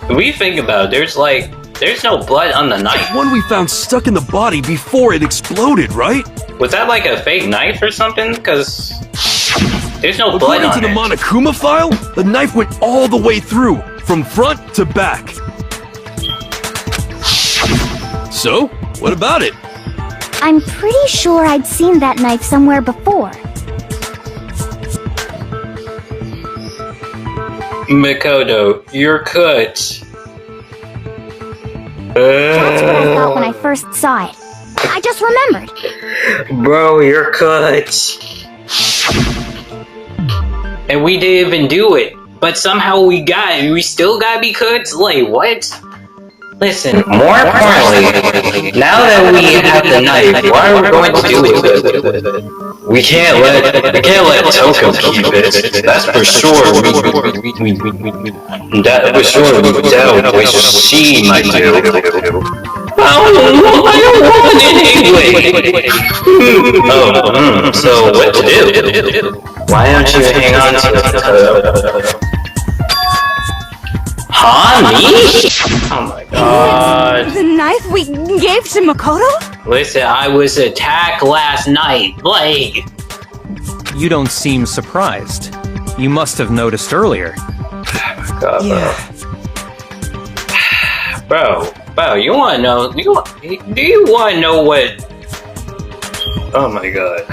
If we think about it, there's no blood on the knife. One we found stuck in the body before it exploded, right? Was that like a fake knife or something? Because there's no blood According on to the it. Monokuma file, the knife went all the way through, from front to back. So, what about it? I'm pretty sure I'd seen that knife somewhere before. Makoto, you're cut. That's what I thought when I first saw it. I just remembered. Bro, you're cut. And we didn't even do it. But somehow we still gotta be cut? Like, what? Listen, more importantly, now that we have the knife, what are we going to do with it? We can't let Toko keep it. That's for sure. That for sure we doubt what she might do. I don't want it anyway. So what to do? Why don't you hang on to it? Huh? Me? Oh my god. The knife we gave to Makoto? Listen, I was attacked last night. Like... You don't seem surprised. You must have noticed earlier. God, bro, you wanna know... Do you wanna know what... Oh my god.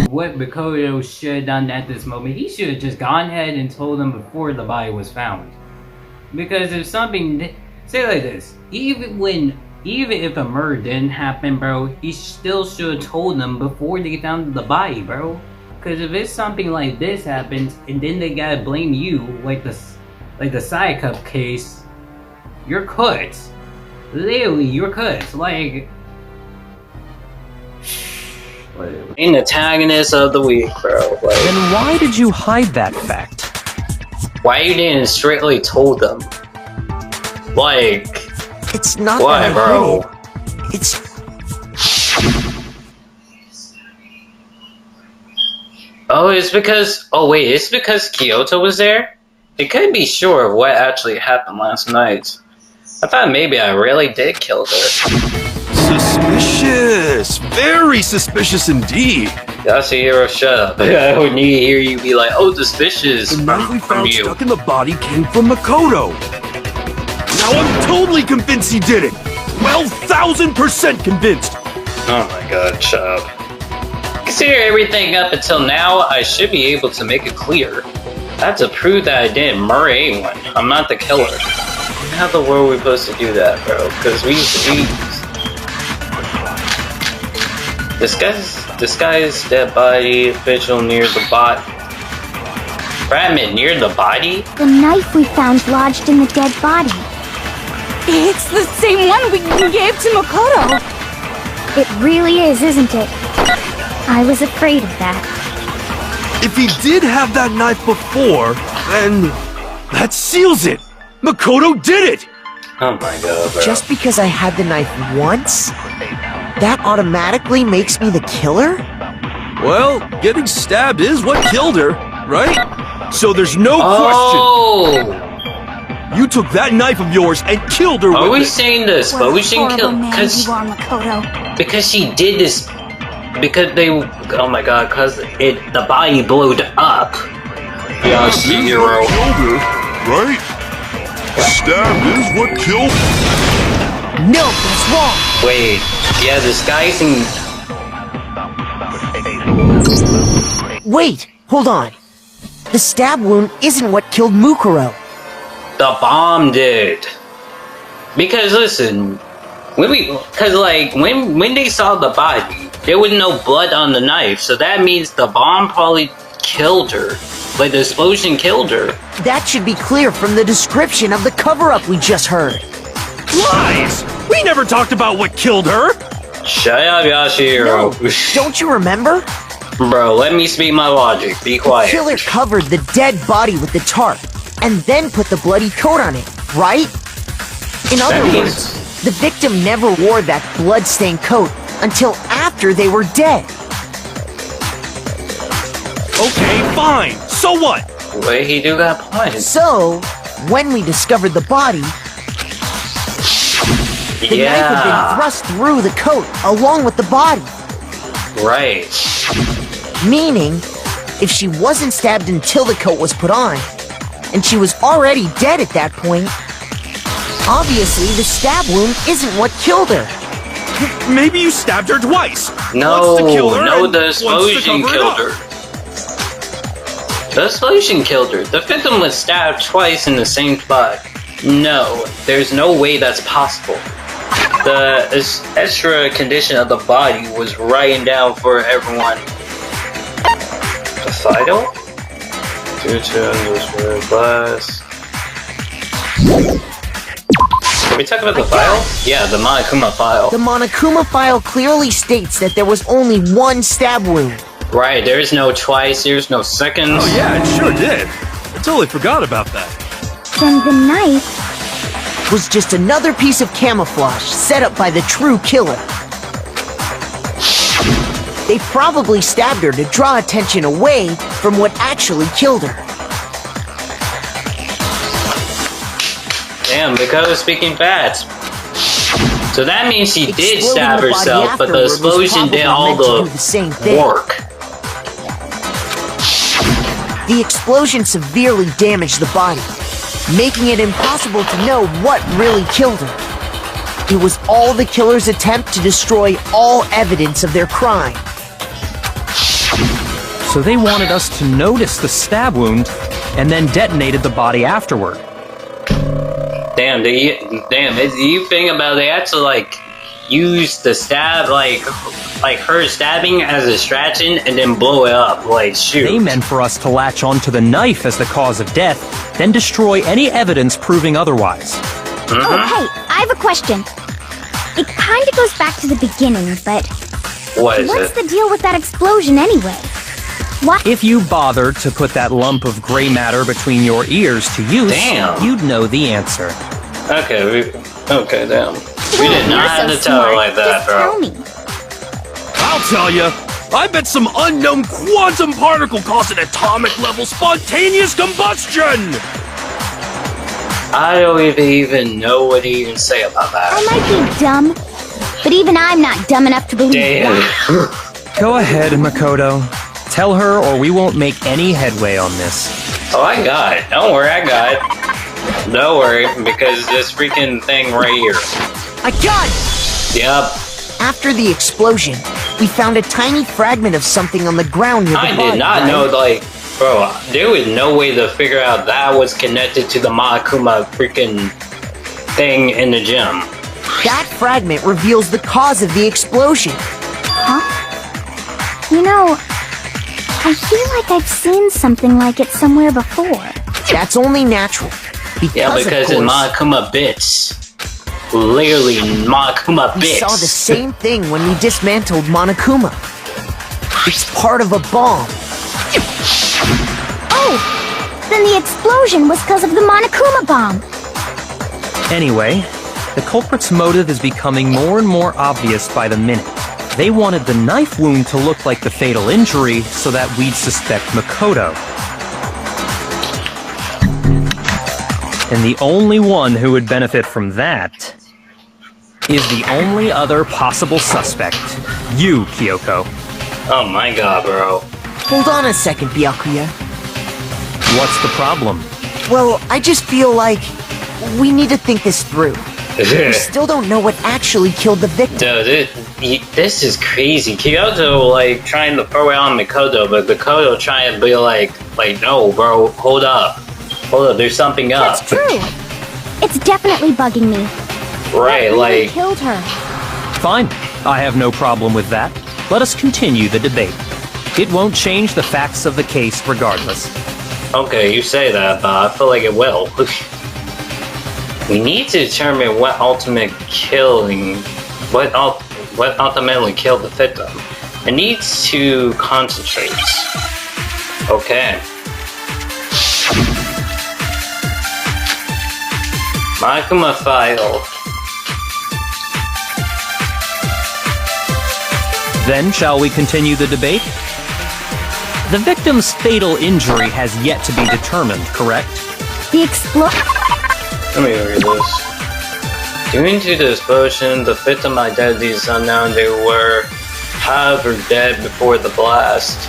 What Makoto should have done at this moment, he should have just gone ahead and told them before the body was found. Because if something... Say it like this, even if a murder didn't happen, bro, he still should have told them before they found the body, bro. Because if it's something like this happens, and then they gotta blame you, like the side cup case, you're cut. Literally, you're cut. Like... An antagonist of the week, bro. Like, then why did you hide that fact? Why you didn't straightly told them? Like, It's not why, that I bro? hid it. It's... Oh, it's because... Oh wait, it's because Kyoto was there? It couldn't be sure of what actually happened last night. I thought maybe I really did kill her. Suspicious! Very suspicious indeed. Yasuhiro, shut up. I would need to hear you be like, oh, suspicious The knife we from found you. stuck in the body came from Makoto. Now I'm totally convinced he did it. 12,000% convinced. Oh my god, shut up. Consider everything up until now, I should be able to make it clear. I have to prove that I didn't murder anyone. I'm not the killer. How the world are we supposed to do that, bro? Because we disguise dead body, official near the body. Fragment near the body? The knife we found lodged in the dead body. It's the same one we gave to Makoto. It really is, isn't it? I was afraid of that. If he did have that knife before, then that seals it. Makoto did it. Oh my god, bro. Just because I had the knife once, that automatically makes me the killer? Well, getting stabbed is what killed her, right? So there's no question. You took that knife of yours and killed her Are with we it. saying this? What But a we shouldn't kill horrible man you are, Makoto. because she did this because they oh my god, cause the body blowed up. Yasuhiro. Killed her, right? Stabbed is what killed her. No, that's wrong. Wait, yeah, disguising. Wait, hold on. The stab wound isn't what killed Mukuro. The bomb did. Because listen, when they saw the body, there was no blood on the knife, so that means the bomb probably killed her. Like the explosion killed her. That should be clear from the description of the cover-up we just heard. Lies! We never talked about what killed her. Shut up, Yasuhiro. No, don't you remember? Bro, let me speak my logic. Be The quiet. killer covered the dead body with the tarp, and then put the bloody coat on it, right? In other That words, the victim never wore that blood-stained coat until after they were dead. Okay, fine. So what? Wait, he do got points. So, when we discovered the body, the knife had been thrust through the coat along with the body. Right. Meaning, if she wasn't stabbed until the coat was put on, and she was already dead at that point, obviously the stab wound isn't what killed her. Maybe you stabbed her twice. No, Once to kill her no, and the once to explosion cover it killed up. her. The explosion killed her. The victim was stabbed twice in the same spot. No, there's no way that's possible. The extra condition of the body was writing down for everyone. The vital? Glass. Are we talking about the file? Yeah, the Monokuma file. The Monokuma file clearly states that there was only one stab wound. Right, there's no twice, there's no seconds. Oh yeah, it sure did. I totally forgot about that. Then the knife... Was just another piece of camouflage set up by the true killer. They probably stabbed her to draw attention away from what actually killed her. Damn, Mikoto's speaking fast. So that means she did Exploding stab the body herself, but the afterward was explosion did all probably meant to do the same thing. work. The explosion severely damaged the body, making it impossible to know what really killed her. It was all the killer's attempt to destroy all evidence of their crime. So they wanted us to notice the stab wound and then detonated the body afterward. Damn, do you think about it? They had to like use the stab, like her stabbing as a distraction and then blow it up. Like, shoot. They meant for us to latch onto the knife as the cause of death, then destroy any evidence proving otherwise. Mm-hmm. Oh, hey, I have a question. It kind of goes back to the beginning, but... What's the deal with that explosion anyway? What? If you bothered to put that lump of gray matter between your ears to use, you'd know the answer. Okay, damn. We did not have to tell her like that, bro. Tell me. I'll tell ya. I bet some unknown quantum particle caused an atomic level spontaneous combustion! I don't even know what to even say about that. I might be dumb, but even I'm not dumb enough to believe that. Go ahead, Makoto. Tell her or we won't make any headway on this. Oh, I got it. Don't worry, I got it. Don't worry, because this freaking thing right here. I got it! Yep. After the explosion, we found a tiny fragment of something on the ground near the body. I did not know, like, bro, there was no way to figure out that was connected to the Monokuma freaking thing in the gym. That fragment reveals the cause of the explosion. Huh? You know, I feel like I've seen something like it somewhere before. That's only natural. Because it's Monokuma bits. Literally Monokuma bits. We saw the same thing when we dismantled Monokuma. It's part of a bomb. Oh! Then the explosion was because of the Monokuma bomb. Anyway, the culprit's motive is becoming more and more obvious by the minute. They wanted the knife wound to look like the fatal injury so that we'd suspect Makoto. And the only one who would benefit from that is the only other possible suspect. You, Kyoko. Oh my god, bro. Hold on a second, Byakuya. What's the problem? Well, I just feel like we need to think this through. We still don't know what actually killed the victim. Dude, this is crazy. Kyoto, like, trying to throw it on Mikoto, but Mikoto trying to be like, no, bro, hold up. Hold up, there's something up. That's true. It's definitely bugging me. Right, What really like... killed her? Fine. I have no problem with that. Let us continue the debate. It won't change the facts of the case regardless. Okay, you say that, but I feel like it will. We need to determine what ultimately killed the victim. It needs to concentrate. Okay. Monokuma file. Then, shall we continue the debate? The victim's fatal injury has yet to be determined, correct? The explosion... Let me read this. Due to the explosion, the victim identity is unknown. They were, however, dead before the blast.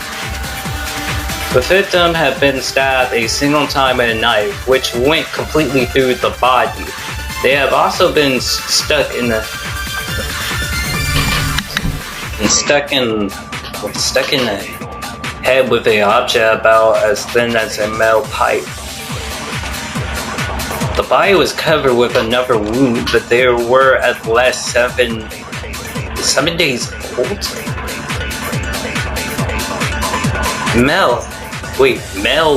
The victim had been stabbed a single time with a knife, which went completely through the body. They have also been stuck in a head with an object about as thin as a metal pipe. The body was covered with another wound, but they were at least 7 days old. Metal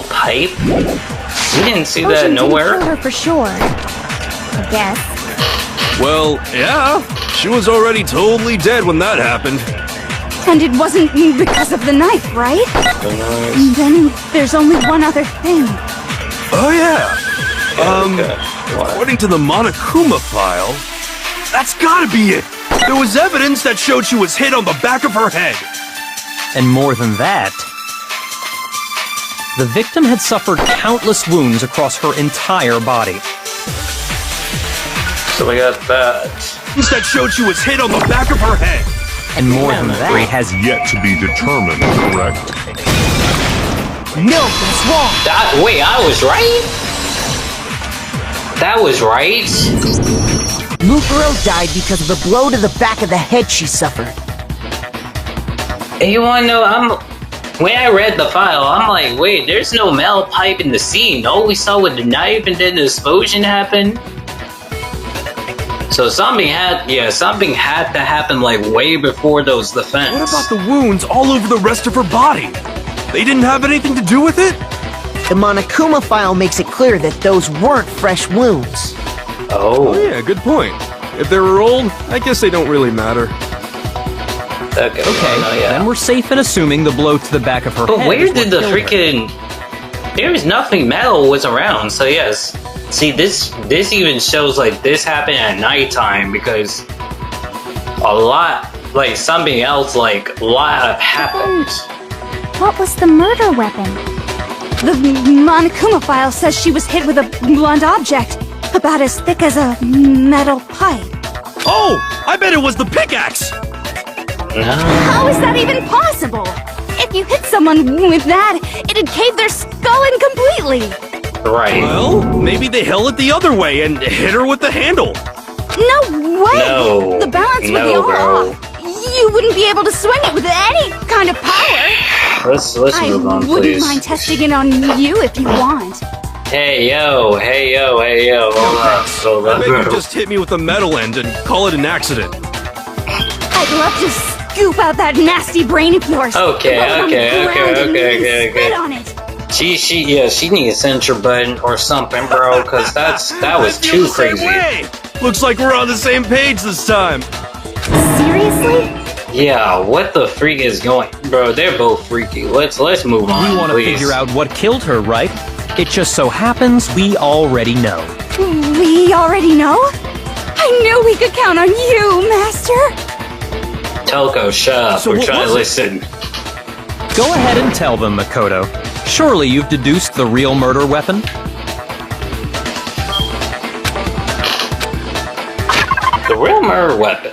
pipe? We didn't see that nowhere. Didn't kill her for sure. I guess. Well, yeah. She was already totally dead when that happened. And it wasn't because of the knife, right? Nice. Then there's only one other thing. Oh, yeah. According to the Monokuma file, that's gotta be it. There was evidence that showed she was hit on the back of her head. And more than that, the victim had suffered countless wounds across her entire body. So we got that. That showed she was hit on the back of her head. And more than that, Has yet to be determined, correct? No, that's wrong. Wait, I was right? That was right? Mukuro died because of the blow to the back of the head she suffered. And you wanna know, when I read the file, I'm like, wait, there's no metal pipe in the scene. All we saw with the knife and then the explosion happened. So something had to happen like way before those defense. What about the wounds all over the rest of her body? They didn't have anything to do with it? The Monokuma file makes it clear that those weren't fresh wounds. Oh yeah, good point. If they were old, I guess they don't really matter. Okay, then we're safe in assuming the blow to the back of her But head. where is what did the killed her. freaking... There was nothing metal was around, so yes. See, this even shows like this happened at nighttime because a lot, like something else, like a lot happened. What was the murder weapon? The Monokuma file says she was hit with a blunt object, about as thick as a metal pipe. Oh, I bet it was the pickaxe! No. How is that even possible? If you hit someone with that, it'd cave their skull in completely. Right. Well, maybe they held it the other way and hit her with the handle. No way! No. The balance would be all off. You wouldn't be able to swing it with any kind of power. Let's move on, I wouldn't please. mind testing it on you if you want. Hey yo, hold I bet you up. just hit me with the metal end and call it an accident. I'd love to scoop out that nasty brain of yours. Okay. Spit on it. She needs a censure button or something, bro, because that was I feel too the same crazy. way. Looks like we're on the same page this time. Seriously? Yeah, what the freak is going, bro? They're both freaky. Let's move on. We want to please. figure out what killed her, right? It just so happens we already know. We already know? I knew we could count on you, Master. Toko, shut up. So We're what trying to was listen. Go ahead and tell them, Makoto. Surely you've deduced the real murder weapon? The real murder weapon.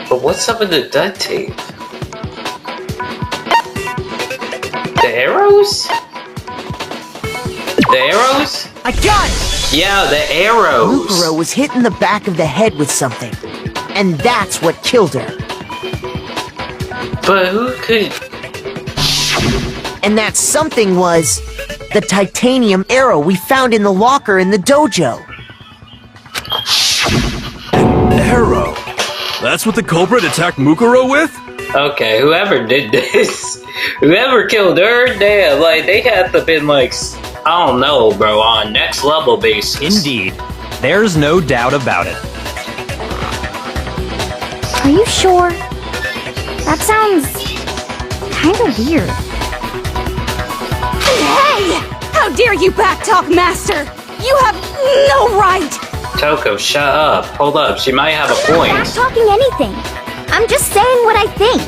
But what's up with the duct tape? The arrows? The arrows? I got it! Yeah, the arrows. Mukuro was hit in the back of the head with something. And that's what killed her. But who could... And that something was the titanium arrow we found in the locker in the dojo. Arrow. That's what the culprit attacked Mukuro with? Okay, whoever did this, whoever killed her, damn, like, they had to been, like, I don't know, bro, on next level basis. Indeed. There's no doubt about it. Are you sure? That sounds kinda weird. Hey! How dare you backtalk, Master? You have no right! Toko, shut up. Hold up, she might have a I'm point. not talking anything. I'm just saying what I think.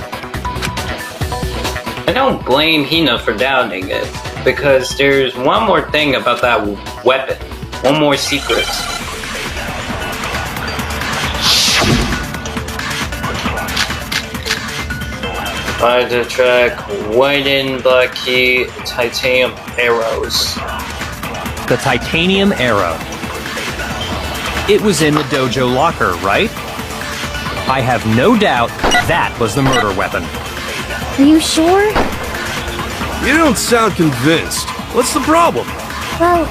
I don't blame Hina for doubting it, because there's one more thing about that weapon. One more secret. By the track, white and black key, titanium arrows. The titanium arrow. It was in the dojo locker, right? I have no doubt that was the murder weapon. Are you sure? You don't sound convinced. What's the problem? Well,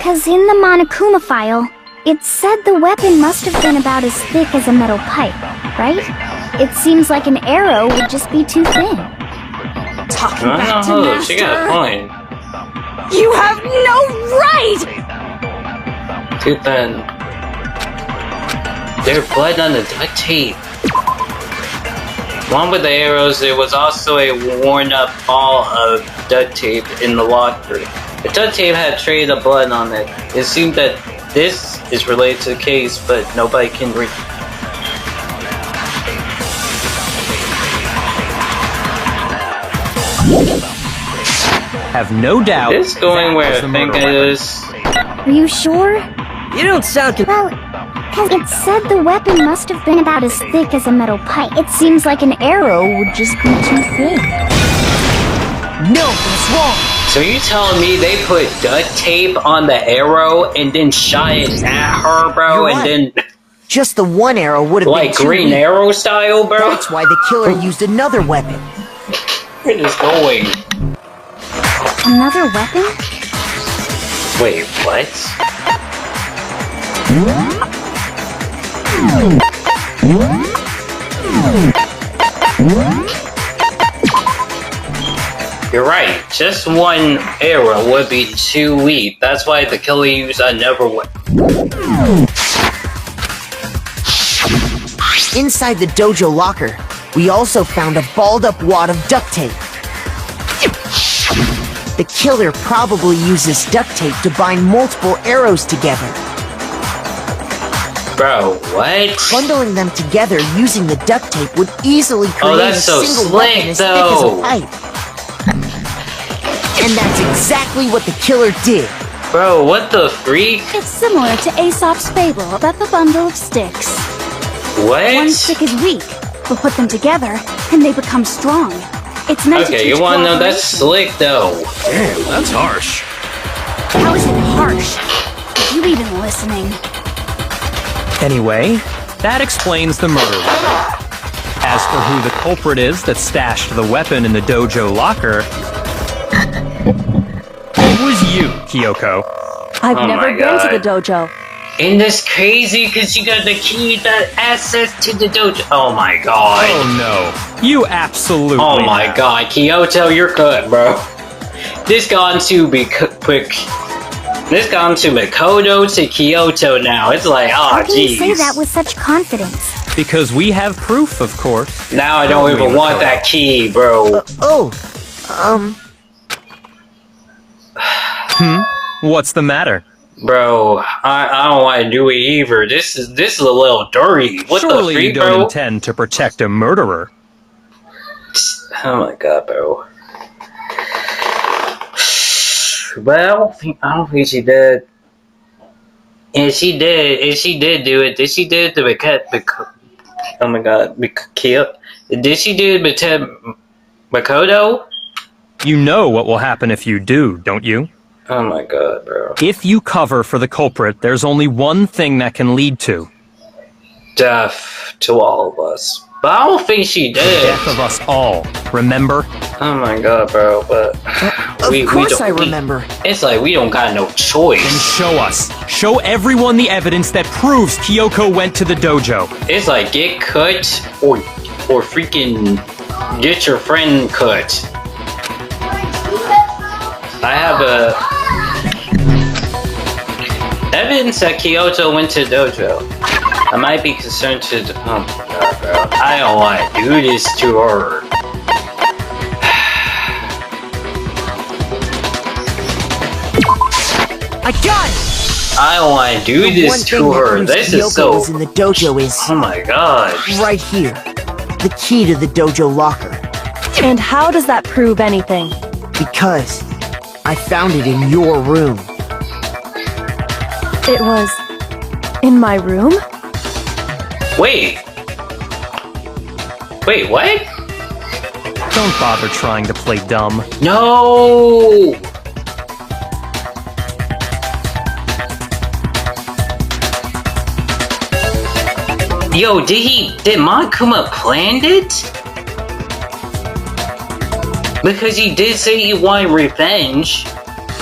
'cause in the Monokuma file, it said the weapon must have been about as thick as a metal pipe, right? It seems like an arrow would just be too thin. Talking back to Master. She got a point. You have no right! Too thin. There's blood on the duct tape. Along with the arrows, there was also a worn-up ball of duct tape in the locker. The duct tape had a trace of blood on it. It seemed that this is related to the case, but nobody can Have no doubt. This going where I think it is. Are you sure? You don't sound Well, 'cause it said the weapon must have been about as thick as a metal pipe. It seems like an arrow would just be too thin. No, that's wrong. So you telling me they put duct tape on the arrow and then shot it at her, bro, You're and right. then Just the one arrow would have been like too Green weak. Arrow style, bro? That's why the killer used another weapon. Where is going? Another weapon? Wait, what? You're right. Just one arrow would be too weak. That's why the killer used another weapon. Inside the dojo locker, we also found a balled-up wad of duct tape. The killer probably uses duct tape to bind multiple arrows together. Bro, what? Bundling them together using the duct tape would easily create that's a so single slick, weapon as though. thick as a pipe. And that's exactly what the killer did. Bro, what the freak? It's similar to Aesop's fable about the bundle of sticks. What? One stick is weak, but put them together and they become strong. It's meant to Okay, teach you wanna know that's cooperation. slick though. Damn, that's harsh. How is it harsh? Are you even listening? Anyway, that explains the murder weapon. As for who the culprit is that stashed the weapon in the dojo locker, it was you, Kyoko. I've Oh never my been to the God. dojo. And that's crazy because you got the key, the access to the dojo. Oh my god. Oh no, you absolutely Oh my have. god, Kyoto, you're cut, bro. This gone to be quick. This gone to Mikoto to Kyoto now. It's like, How oh can you say jeez. that with such confidence? Because we have proof, of course. Now I don't even want that key, bro. What's the matter? Bro, I don't want to do it either. This is a little dirty. What Surely the you freak, don't bro? intend to protect a murderer. Oh my god, bro. But I don't think she did. And she did do it. Did she do it to oh my god, did she do it to Makoto? You know what will happen if you do, don't you? Oh my god, bro. If you cover for the culprit, there's only one thing that can lead to Death to all of us. But I don't think she did. death of us all. Remember? Oh my god, bro. But Of course I remember. It's like we don't got no Then choice. show us. Show everyone the evidence that proves Kyoko went to the dojo. It's like get cut or freaking get your friend cut. I have evidence that Kyoto went to dojo. I might be concerned to. Oh my god, bro! I don't want to do this to her. I got it! I don't want to do The one this thing to that her. proves This Kyoko is so. was in the dojo is Oh my god! right here. The key to the dojo locker. And how does that prove anything? Because I found it in your room. It was in my room? Wait, what? Don't bother trying to play dumb. No! Yo, did Monokuma planned it? Because he did say he wanted revenge.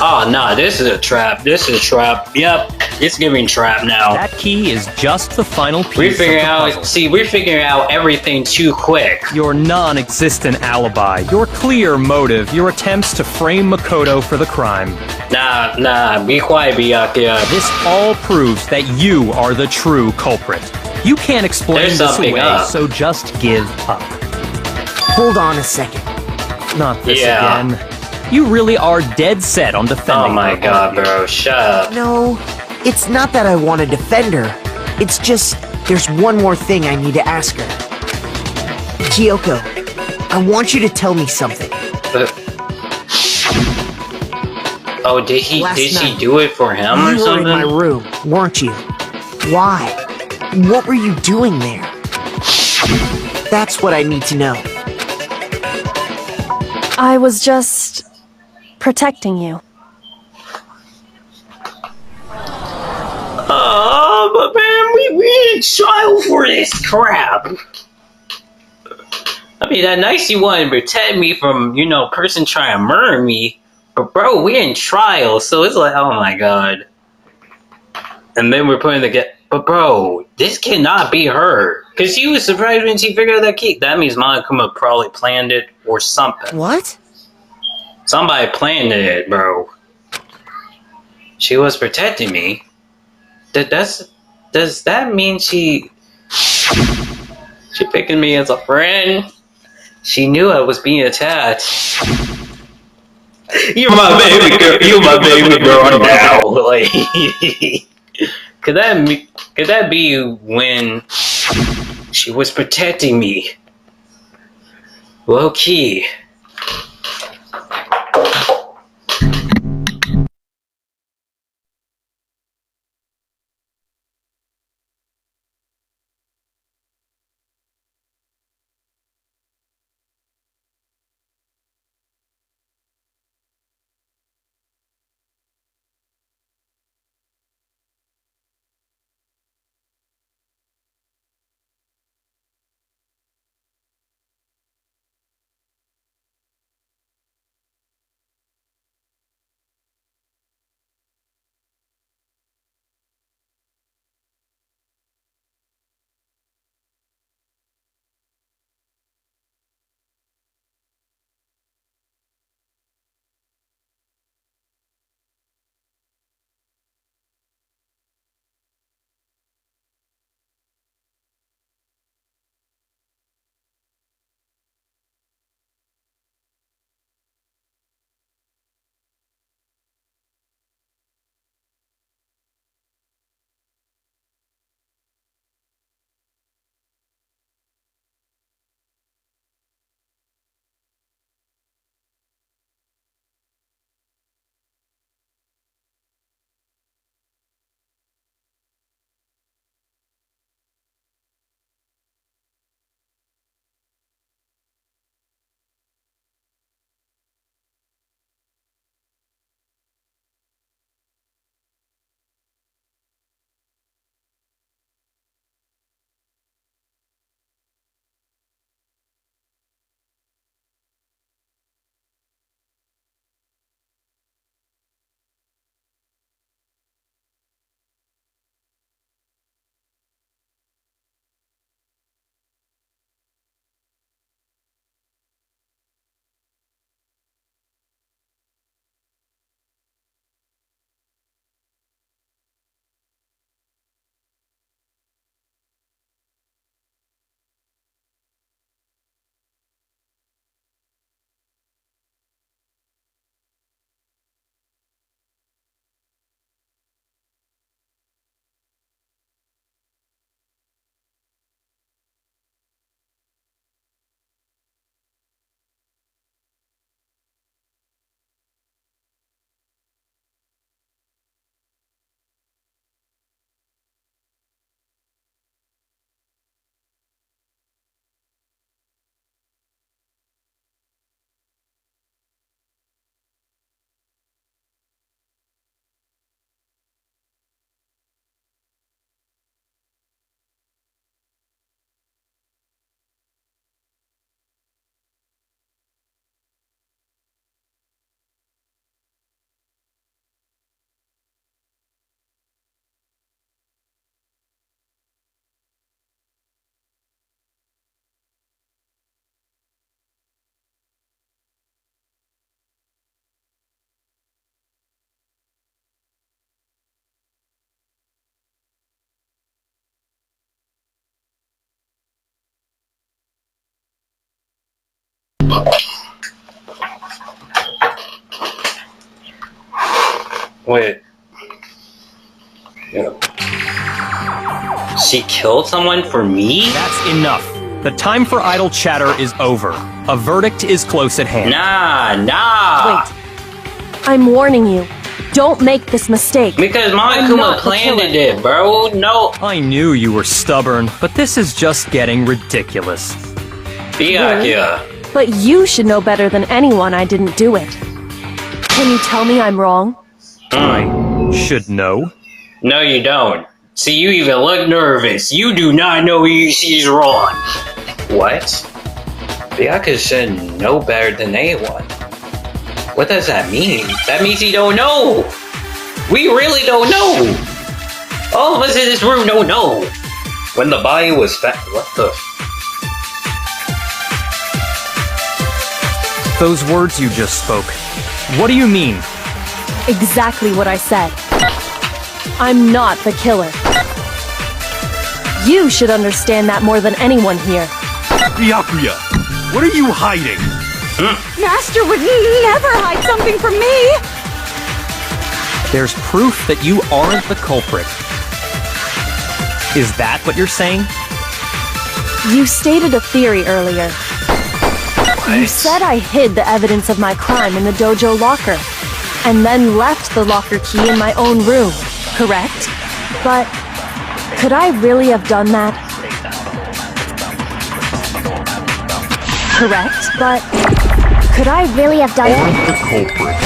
Oh, nah, this is a trap. This is a trap. Yep, it's giving trap now. That key is just the final piece We're figuring of the out, puzzle. see, we're figuring out everything too quick. Your non-existent alibi, your clear motive, your attempts to frame Makoto for the crime. Nah, be quiet, Byakuya. This all proves that you are the true culprit. You can't explain There's this something away, up. so just give up. Hold on a second. Not this Yeah. again. You really are dead set on defending Oh my her, god, aren't you? bro, shut up. No, it's not that I want to defend her. It's just, there's one more thing I need to ask her. Kyoko, I want you to tell me something. Oh, did she Last night, do it for him or You were something? in my room, weren't you? Why? What were you doing there? That's what I need to know. I was just protecting you. Oh, but man, we in trial for this crap. I mean, that nice you wanted to protect me from, person trying to murder me. But bro, we in trial, so it's like, oh my god. And then we're putting but bro, this cannot be her. Because she was surprised when she figured out that key. That means Monokuma probably planned it or something. What? Somebody planned it, bro. She was protecting me. Does that mean she picking me as a friend? She knew I was being attacked. You're my baby girl. You're my baby girl now. Like, could that be when she was protecting me? Low key. Wait. Yeah. She killed someone for me? That's enough. The time for idle chatter is over. A verdict is close at hand. Nah. Wait. I'm warning you. Don't make this mistake. Because Monokuma planned it, bro. No. I knew you were stubborn, but this is just getting ridiculous. Yeah. But you should know better than anyone I didn't do it. Can you tell me I'm wrong? I should know. No, you don't. See, you even look nervous. You do not know she's wrong. What? Byakuya should know better than anyone. What does that mean? That means he don't know! We really don't know! All of us in this room don't know! When the body was found. What the? Those words you just spoke. What do you mean? Exactly what I said. I'm not the killer. You should understand that more than anyone here. Byakuya, what are you hiding? Master would never hide something from me! There's proof that you aren't the culprit. Is that what you're saying? You stated a theory earlier. You said I hid the evidence of my crime in the dojo locker, and then left the locker key in my own room, correct? But could I really have done that? Correct, but could I really have done that? The culprit.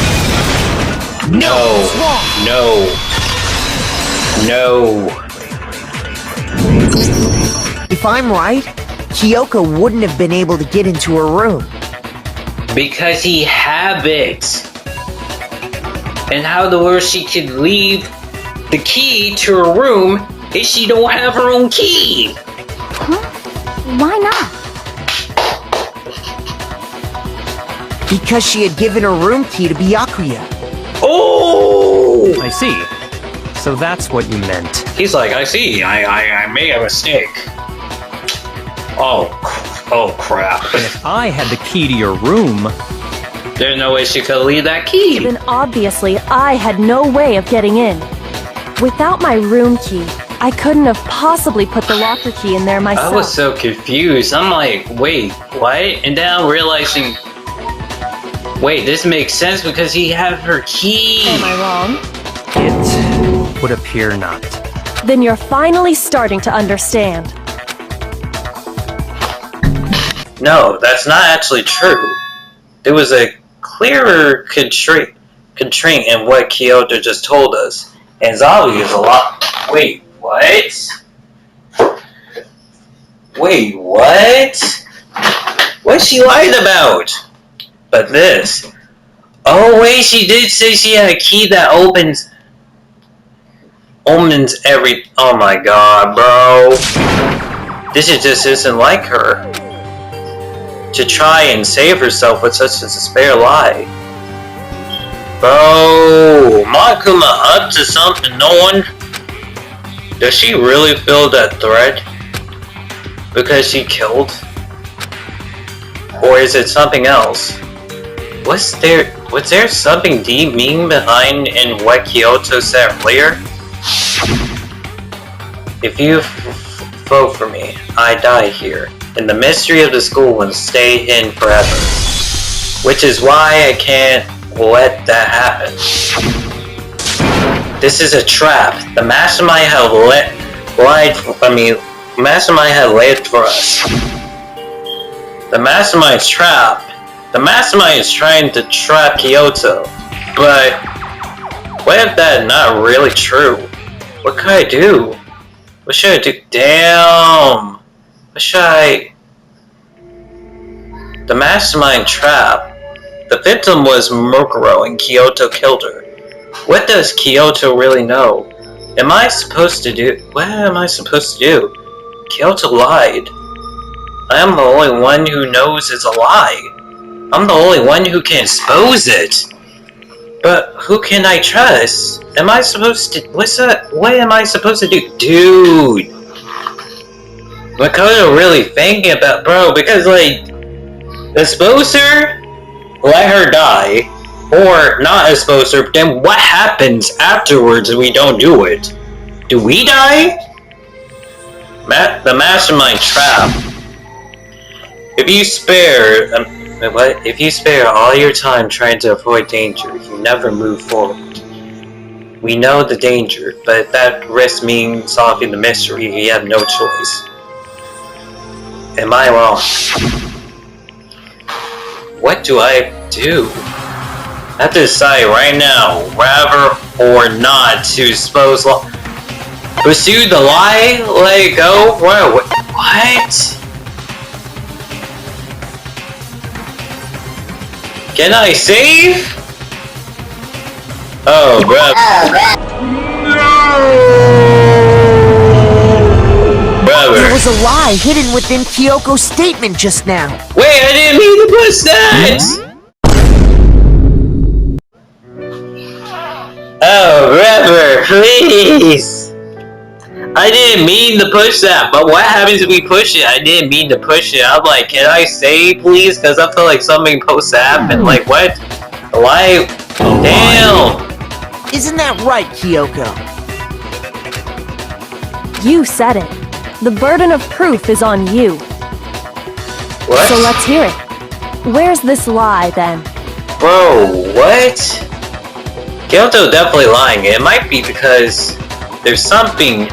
No. If I'm right, Kyoko wouldn't have been able to get into her room. Because he habits. And how the world she could leave the key to her room if she don't have her own key? Why not? Because she had given her room key to Byakuya. Oh! I see. So that's what you meant. He's like, I see. I made a mistake. Oh crap. If I had the key to your room, There's no way she could leave that key. Then obviously I had no way of getting in. Without my room key, I couldn't have possibly put the locker key in there myself. I was so confused. I'm like, wait, what? And then I'm realizing, wait, this makes sense because he had her key. Am I wrong? it would appear not. Then you're finally starting to understand. No, that's not actually true. There was a clearer constraint in what Kyoto just told us. And Zawi is a lot. Wait, what? Wait, what? What's she lying about? But this. Oh, wait, she did say she had a key that opens every. Oh my god, bro. This just isn't like her. To try and save herself with such a spare lie. Bro, Monokuma up to something. No one. Does she really feel that threat? Because she killed? Or is it something else? Was there something deep meaning behind in what Kyoto said earlier? If you vote for me, I die here. And the mystery of the school will stay hidden forever. Which is why I can't let that happen. This is a trap. The mastermind had laid for us. The mastermind's trap. The mastermind is trying to trap Kyoto. But what if that's not really true? What could I do? What should I do? Damn! What should I... The mastermind trap. The victim was Mokuro and Kyoto killed her. What does Kyoto really know? What am I supposed to do? Kyoto lied. I am the only one who knows it's a lie. I'm the only one who can expose it. But who can I trust? Am I supposed to... What am I supposed to do? Dude! Makoto really thinking about... Bro, because like... Expose her? Let her die. Or not expose her, but then what happens afterwards if we don't do it? Do we die? The mastermind trap. If you spare all your time trying to avoid danger, you never move forward. We know the danger, but that risk means solving the mystery. You have no choice. Am I wrong? What do I do? I have to decide right now, whether or not to pursue the lie, let it go. What? Can I save? Oh, brother. Brother. There was a lie hidden within Kyoko's statement just now. Wait, I didn't mean to push that! Oh, brother, please! I didn't mean to push that, but what happens if we push it? I didn't mean to push it. I'm like, can I save, please? Because I feel like something supposed to happen. Like, what? Why? Damn! Isn't that right, Kyoko? You said it. The burden of proof is on you. What? So let's hear it. Where's this lie, then? Bro, what? Kyoto definitely lying. It might be because there's something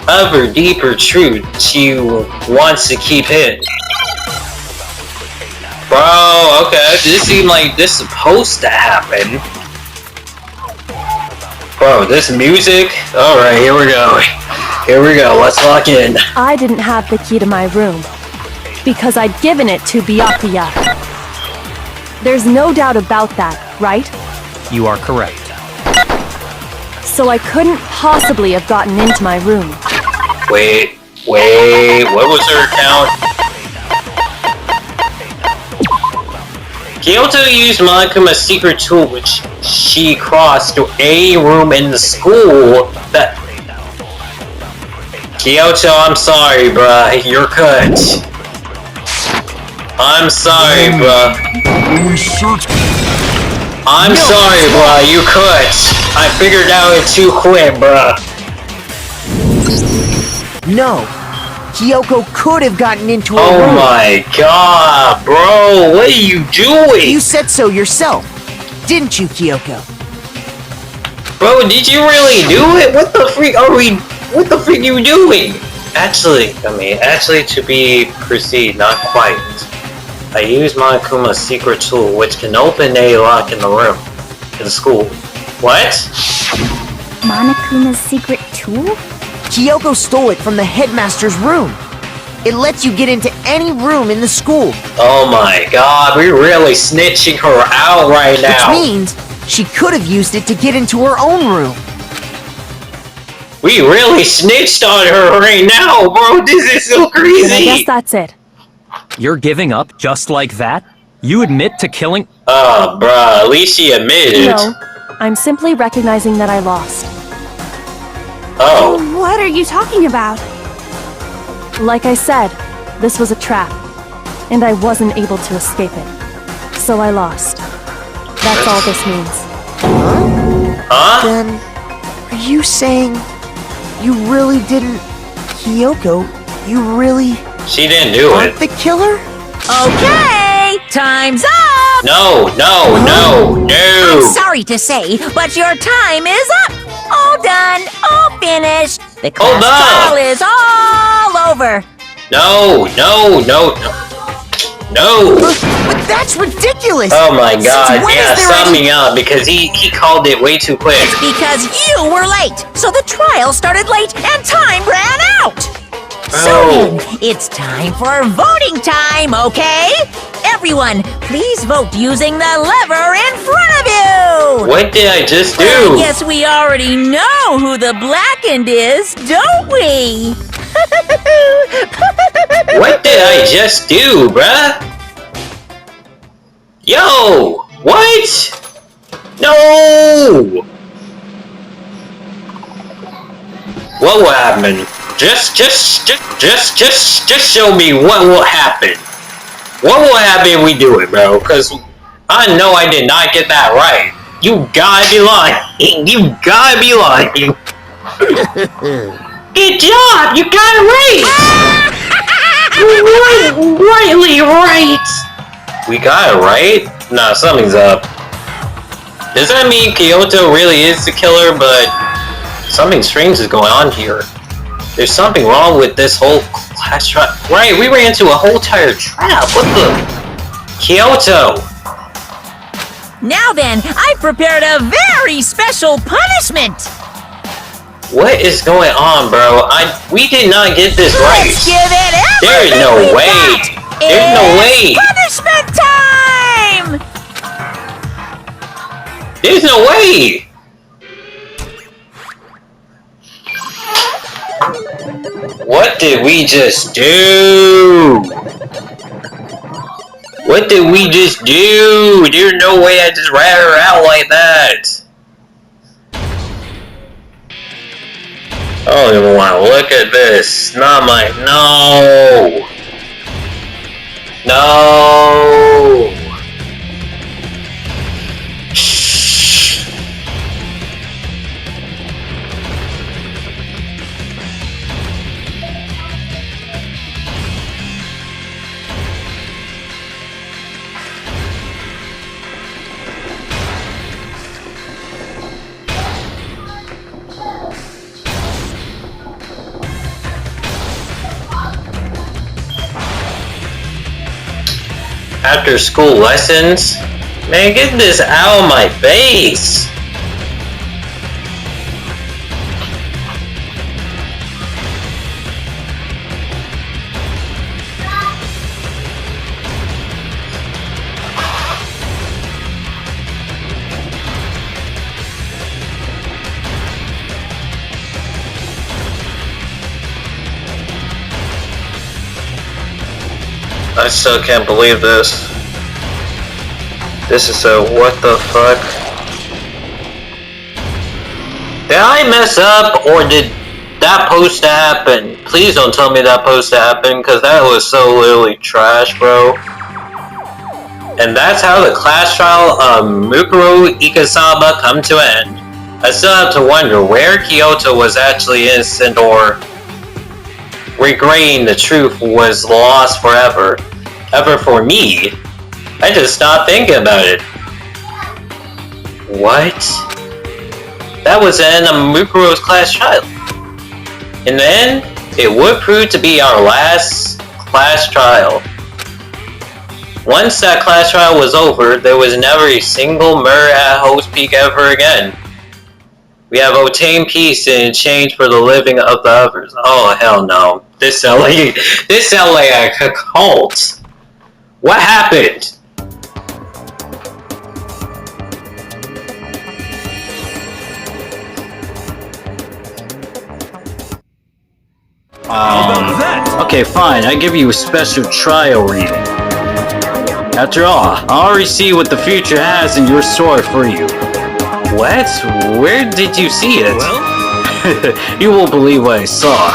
other deeper truth she wants to keep hidden. Bro, okay, this seems like this is supposed to happen. Bro, this music? Alright, here we go. Here we go, let's lock in. I didn't have the key to my room because I'd given it to Byakuya. There's no doubt about that, right? You are correct. So I couldn't possibly have gotten into my room. Wait, what was her account? Kyoto used Monakuma's secret tool, which she crossed to a room in the school that... Kyoto, I'm sorry, bruh. You're cut. I'm sorry, bruh. I'm sorry, bruh. You cut. I figured out it too quick, bruh. No. Kyoko could have gotten into her room. Oh my god, bro. What are you doing? You said so yourself, didn't you, Kyoko? Bro, did you really do it? What the freak are we... What the freak are you doing? Actually, to be precise, not quite. I used Monakuma's secret tool, which can open a lock in the room. In the school. What? Monakuma's secret tool? Kyoko stole it from the headmaster's room. It lets you get into any room in the school. Oh my god, we're really snitching her out right now. Which means she could have used it to get into her own room. We really snitched on her right now, bro. This is so crazy. And I guess that's it. You're giving up just like that? You admit to killing... Oh, bruh, at least she admitted. No, I'm simply recognizing that I lost. Oh. What are you talking about? Like I said, this was a trap, and I wasn't able to escape it. So I lost. That's all this means. Huh? Then, are you saying you really didn't... Kyoko, you really... She didn't do aren't it. the killer? Okay, time's up! No. I'm sorry to say, but your time is up! All done, all finished. The class trial is all over. No. But that's ridiculous! Oh my god, When yeah, is there stop any- me out because he called it way too quick. Because you were late, so the trial started late and time ran out. So Oh. then, it's time for voting time, okay? Everyone, please vote using the lever in front of you! What did I just do? I guess we already know who the blackened is, don't we? What did I just do, bruh? Yo! What? No! What will happen? Just show me what will happen. What will happen if we do it, bro? Because I know I did not get that right. You gotta be lying. You gotta be lying. Good job! You got it right! Rightly right! We got it right? Nah, something's up. Does that mean Kyoto really is the killer, but something strange is going on here? There's something wrong with this whole class trap. Right, we ran into a whole entire trap. What the? Kyoto! Now then, I prepared a very special punishment! What is going on, bro? We did not get this right. Let's give it There is no everything we way. got. There's no way. Punishment time! There's no way. What did we just do? What did we just do? There's no way I just rat her out like that. I don't even want to look at this. Not my... No! No! Shh. After school lessons? Man, get this out of my face! I still can't believe this. This is so what the fuck? Did I mess up or did that post happen? Please don't tell me that post happened because that was so literally trash, bro. And that's how the class trial of Mukuro Ikasaba come to an end. I still have to wonder where Kyoto was actually innocent or regretting the truth was lost forever. Ever for me, I just stopped thinking about it. What? That was the end of Mukuro's class trial. In the end, it would prove to be our last class trial. Once that class trial was over, there was never a single murder at Host Peak ever again. We have obtained peace in exchange for the living of the others. Oh hell no. This sounds like a cult. What happened? Okay, fine. I give you a special trial reading. After all, I already see what the future has in your store for you. What? Where did you see it? Well? You won't believe what I saw.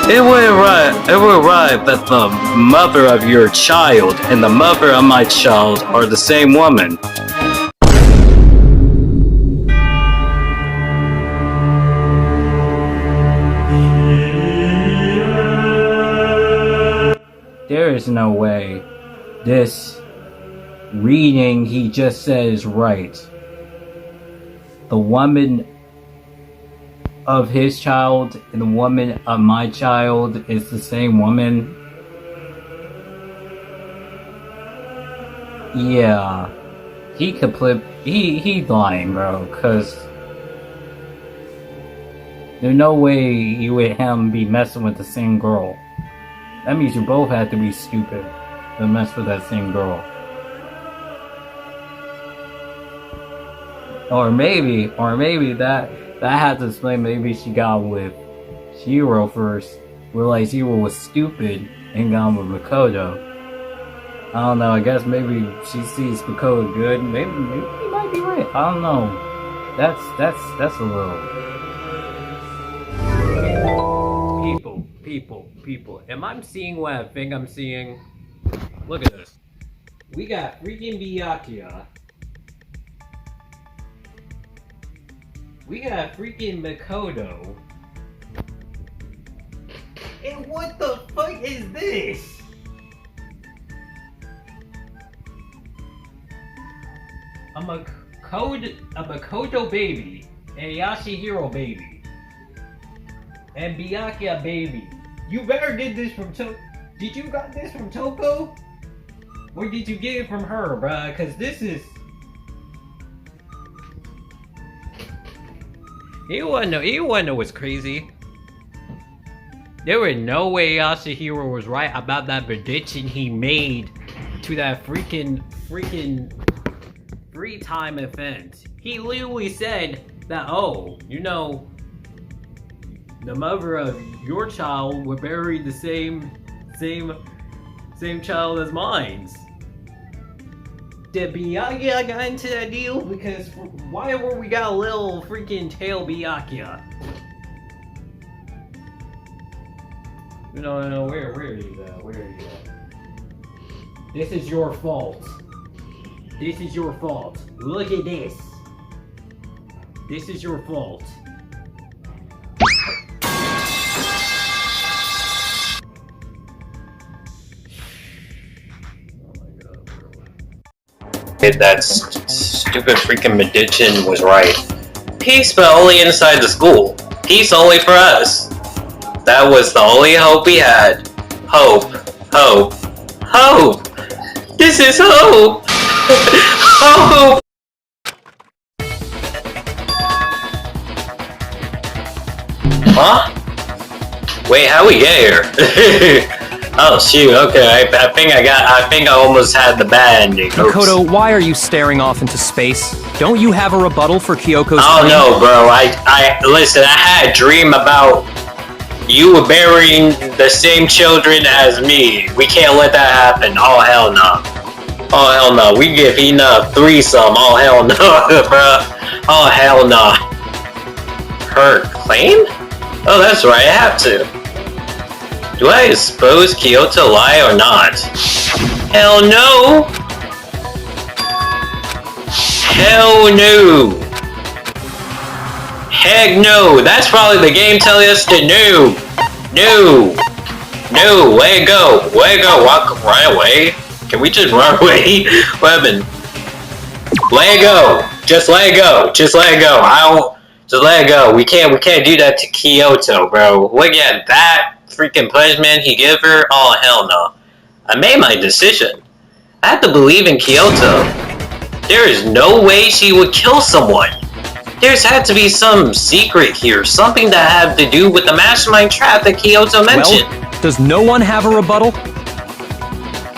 It will arrive that the mother of your child and the mother of my child are the same woman. There is no way this reading he just said is right. The woman of his child and the woman of my child is the same woman. Yeah, he's lying, bro, cause there's no way you and him be messing with the same girl. That means you both have to be stupid to mess with that same girl. Or maybe that had to explain maybe she got with Shiro first, realized Shiro was stupid and got with Makoto. I don't know, I guess maybe she sees Makoto good, maybe he might be right. I don't know. That's a little... People. Am I seeing what I think I'm seeing? Look at this. We got freaking Byakuya. We got freaking Makoto. And what the fuck is this? A Makoto baby. And Yashihiro baby. And Byakuya baby. You better get this from Did you got this from Toko? Or did you get it from her, bruh? Cause this is... You wanna know what's crazy? There was no way Yashihiro was right about that prediction he made to that freaking free time event. He literally said that, oh, you know, the mother of your child would bury the same child as mine. Did Byakuya got into that deal? Because why were we got a little freaking tail Byakuya? No, where are you at? Where are you at? This is your fault. This is your fault. Look at this. This is your fault. That stupid freaking magician was right. Peace, but only inside the school. Peace only for us. That was the only hope we had. Hope. Hope. Hope! This is hope! Hope! Huh? Wait, how we get here? Oh shoot, okay, I think I almost had the bad ending. Makoto, why are you staring off into space? Don't you have a rebuttal for Kyoko's Oh claim? no, bro, listen, I had a dream about you were burying the same children as me. We can't let that happen. Oh hell no. Oh hell no, we give enough threesome. Oh hell no, bro. Oh hell no. Her claim? Oh that's right, I have to. Do I expose Kyoto lie or not? Hell no! Hell no! Heck no! That's probably the game telling us to no! No! No! Let it go! Let it go! Run away? Can we just run away? Weapon. Let it go! Just let it go! Just let it go! Just let it go! We can't do that to Kyoto, bro. Look at that! Freaking punishment he gave her? Oh hell no. I made my decision. I have to believe in Kyoto. There is no way she would kill someone. There's had to be some secret here, something that had to do with the mastermind trap that Kyoto mentioned. Well, does no one have a rebuttal?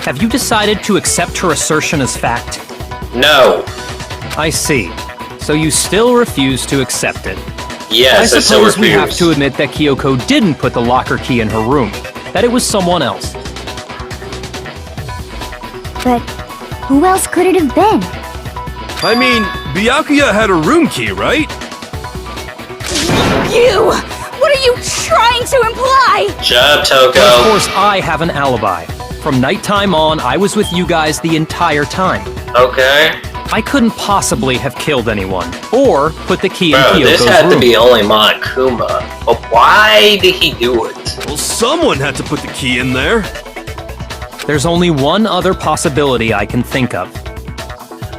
Have you decided to accept her assertion as fact? No. I see. So you still refuse to accept it. Yes, I suppose we have to admit that Kyoko didn't put the locker key in her room, that it was someone else. But who else could it have been? I mean, Byakuya had a room key, right? You! What are you trying to imply? Shut up, Toko. Well, of course, I have an alibi. From nighttime on, I was with you guys the entire time. Okay. I couldn't possibly have killed anyone, or put the key in Kyoko's room. This had to be only Monokuma. But why did he do it? Well, someone had to put the key in there. There's only one other possibility I can think of.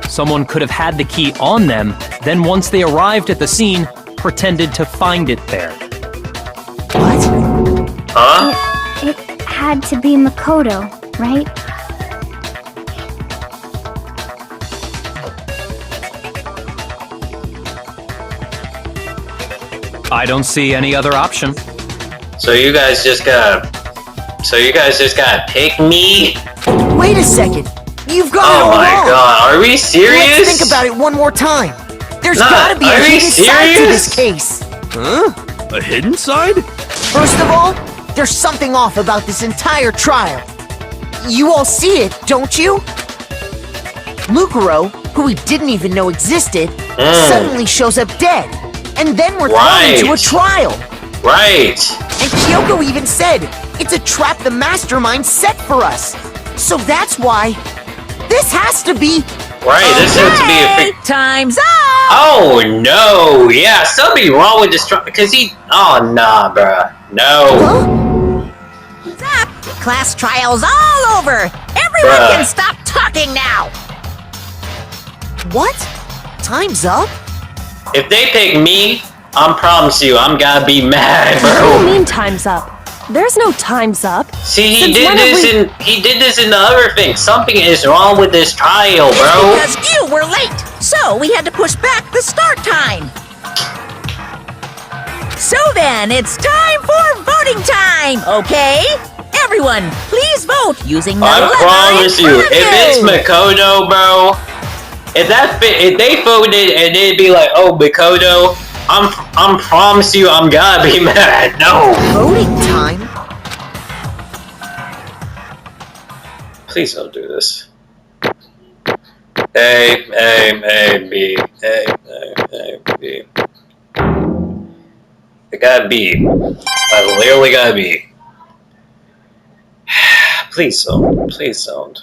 Someone could have had the key on them, then once they arrived at the scene, pretended to find it there. What? Huh? It had to be Makoto, right? I don't see any other option. So you guys just gotta pick me? Wait a second. You've got it all Oh my wrong. god, are we serious? Let's think about it one more time. There's Nah, gotta be a are you hidden side to serious? this case. Huh? A hidden side? First of all, there's something off about this entire trial. You all see it, don't you? Mukuro, who we didn't even know existed, suddenly shows up dead. And then we're thrown into a trial. Right. And Kyoko even said, it's a trap the mastermind set for us. So that's why. This has to be. Right, this has to be a Okay, time's up! Oh no! Yeah, something wrong with this truck because he. Oh nah, bruh. No. Time's up! Class trial's all over! Everyone can stop talking now! What? Time's up? If they pick me, I promise you, I'm gonna be mad, What do you bro. mean time's up? There's no time's up. See, he Since did when have this we- in the other thing. Something is wrong with this trial, bro. Because you were late, so we had to push back the start time. So then, it's time for voting time, okay? Everyone, please vote using the I lever promise in you, front of if it's Makoto, bro, if they voted and it'd be like, oh, Makoto, I'm promise you, I'm gonna be mad. No. Voting time? Please don't do this. A, B, A, B. I got B. I literally got B. Please don't. Please don't.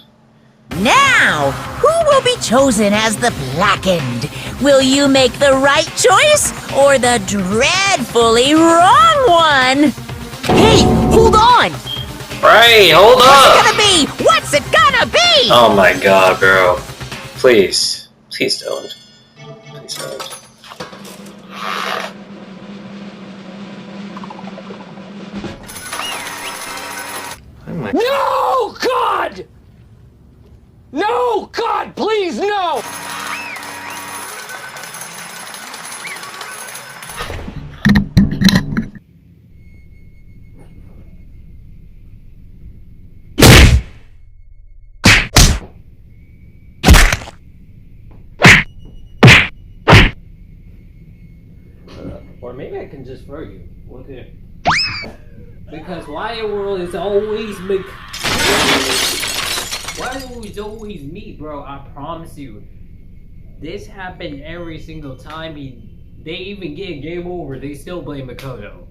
Now, who will be chosen as the Blackened? Will you make the right choice or the dreadfully wrong one? Hey, hold on! Right, hold What's up! it gonna be? What's it gonna be? Oh my god, bro. Please. Please don't. Please don't. No, God! No, God, please, no! Or maybe I can just throw you. Look at it. Because why the world is always why is always me, bro? I promise you. This happened every single time. They even get game over. They still blame Makoto.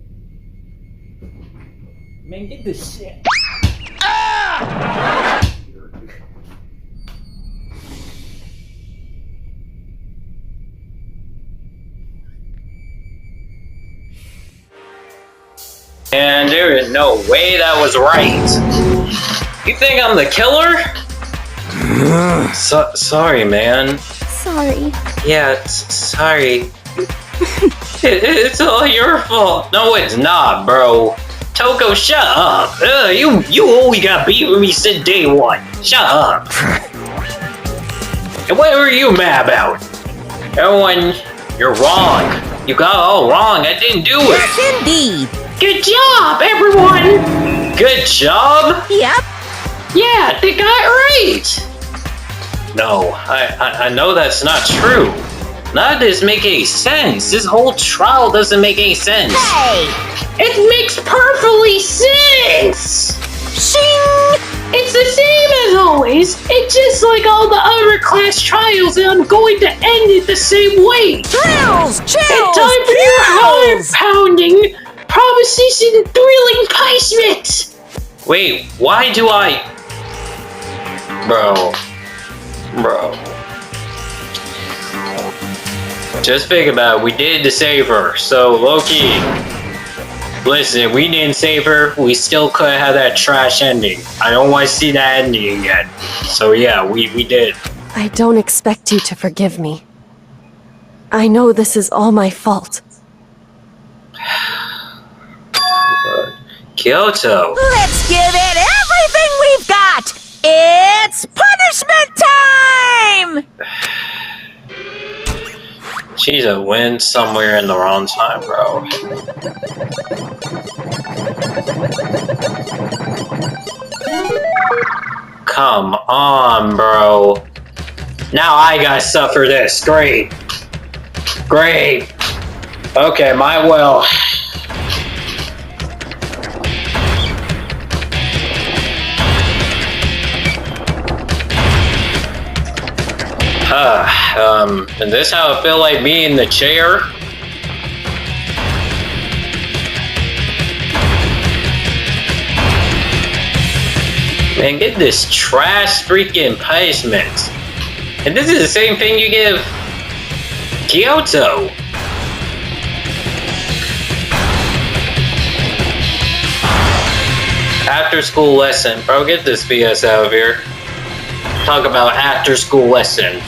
Man, get this shit. Ah! And there is no way that was right. You think I'm the killer? Sorry, man. Sorry. Yeah, sorry. It's all your fault. No, it's not, bro. Toko, shut up. You always got beat with me since day one. Shut up. And what were you mad about? Everyone, you're wrong. You got it all wrong. I didn't do it. Yes, indeed. Good job, everyone! Good job? Yep. Yeah, they got it right! No, I know that's not true. None of this make any sense. This whole trial doesn't make any sense. Hey! It makes perfectly sense! Shing! It's the same as always. It's just like all the other class trials, and I'm going to end it the same way. Thrills! Chills! It's time for your heart-pounding, proposition thrilling punishment! Wait, why do I... Bro. Just think about it, we did save her, so Loki... Listen, we didn't save her, we still could have had that trash ending. I don't want to see that ending again. So yeah, we did. I don't expect you to forgive me. I know this is all my fault. Kyoto. Let's give it everything we've got! It's punishment time! She's a win somewhere in the wrong time, bro. Come on, bro. Now I gotta suffer this. Great. Great. Okay, my will. Is this how it feel like being in the chair? Man, get this trash freaking punishment. And this is the same thing you give Kyoto. After school lesson. Bro, get this BS out of here. Talk about after school lesson.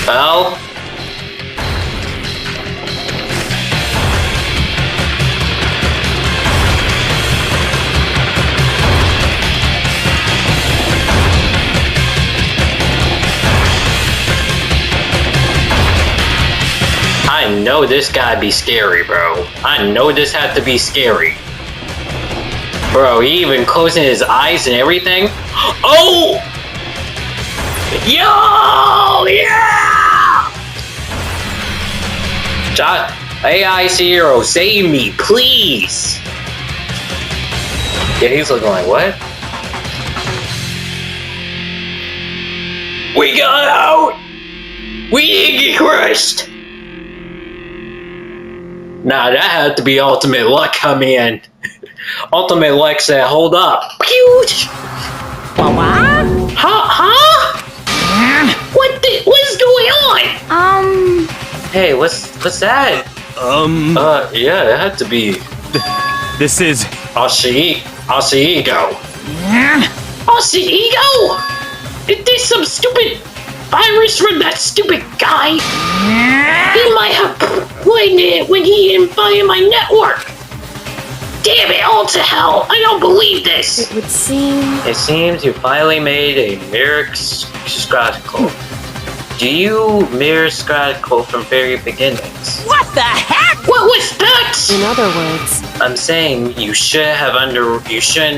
Well, I know this gotta be scary, bro. I know this had to be scary. Bro, he even closing his eyes and everything. Oh! Yo! Yeah! Josh, AI Zero, save me, please! Yeah, he's looking like, what? We got out! We didn't get crushed! Nah, that had to be Ultimate Luck coming in. Ultimate Luck said, hold up. Huh? What's going on? Hey, what's that? Yeah, it had to be. This is... Oshiego. Oshiego? Is this some stupid virus from that stupid guy? He might have played it when he invited my network. Damn it, all to hell. I don't believe this. It would seem... It seems you finally made a mirror scratical. Do you mirror scratical from very beginnings? What the heck? What was that? In other words... I'm saying you shouldn't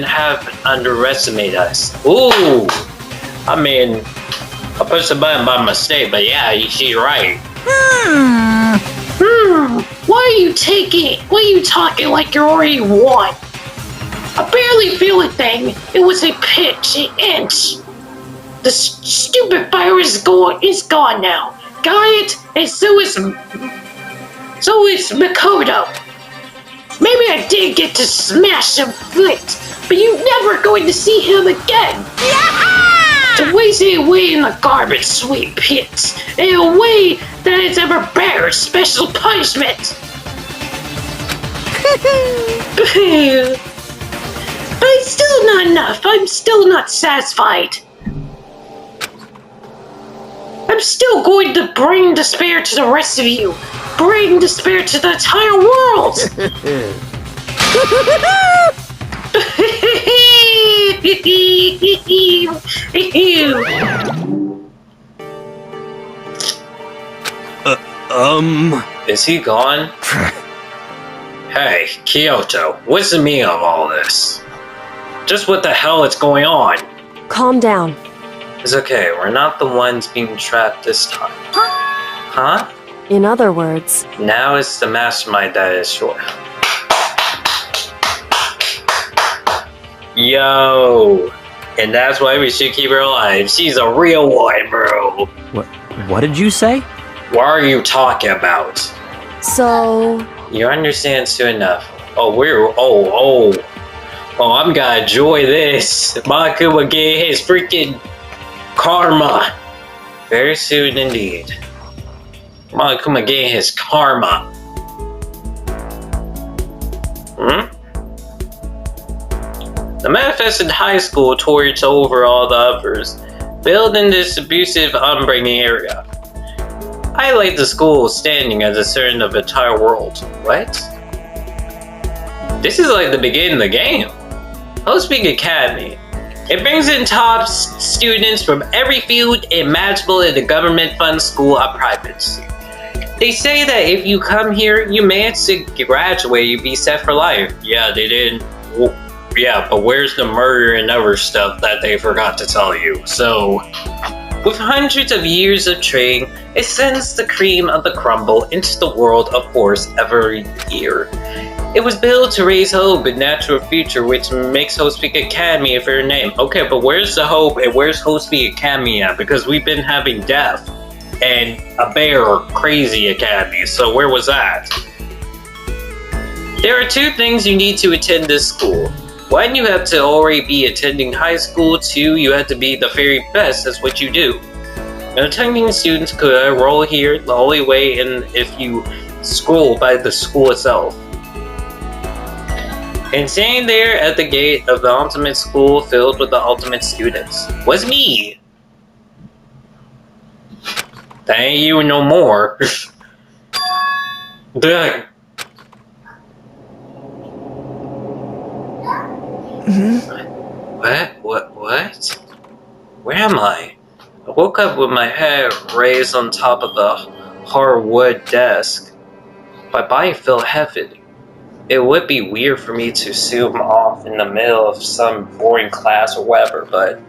have underestimated us. Ooh! I mean, I pushed the button by mistake, but yeah, she's right. Why are you talking like you already won? I barely feel a thing. It was a pitch, an inch. The stupid virus is gone now. Got it? And so is Makoto. Maybe I did get to smash him foot, but you're never going to see him again. To waste it away in the garbage sweep pits in a way that has ever bears special punishment. But it's still not enough. I'm still not satisfied. I'm still going to bring despair to the rest of you. Bring despair to the entire world. Is he gone? Hey, Kyoto, what's the meaning of all this? Just what the hell is going on? Calm down. It's okay, we're not the ones being trapped this time. Huh? In other words... Now it's the mastermind that is short. Yo! And that's why we should keep her alive. She's a real one, bro. What did you say? What are you talking about? So... You understand soon enough. I'm gonna enjoy this. Makuma get his freaking karma. Very soon indeed. Makuma getting his karma. The manifest in high school towards over all the others, built in this abusive, upbringing area. Highlight the school standing as a certain of the entire world. What? This is like the beginning of the game. Hostpeak Academy. It brings in top students from every field imaginable in the government-funded school of privacy. They say that if you come here, you manage to graduate, you'll be set for life. Yeah, they didn't. Yeah, but where's the murder and other stuff that they forgot to tell you? So, with hundreds of years of training, it sends the cream of the crumble into the world of force every year. It was built to raise hope and natural future, which makes Hostpeak Academy a fair name. Okay, but where's the hope and where's Hostpeak Academy at? Because we've been having death and a bear crazy academy, so where was that? There are two things you need to attend this school. 1, you have to already be attending high school. 2, you have to be the very best at what you do. And attending students could enroll here the only way in if you school by the school itself. And standing there at the gate of the ultimate school filled with the ultimate students was me. That ain't you no more. What? Where am I? I woke up with my head raised on top of the hardwood desk. My body felt heavy. It would be weird for me to zoom off in the middle of some boring class or whatever, but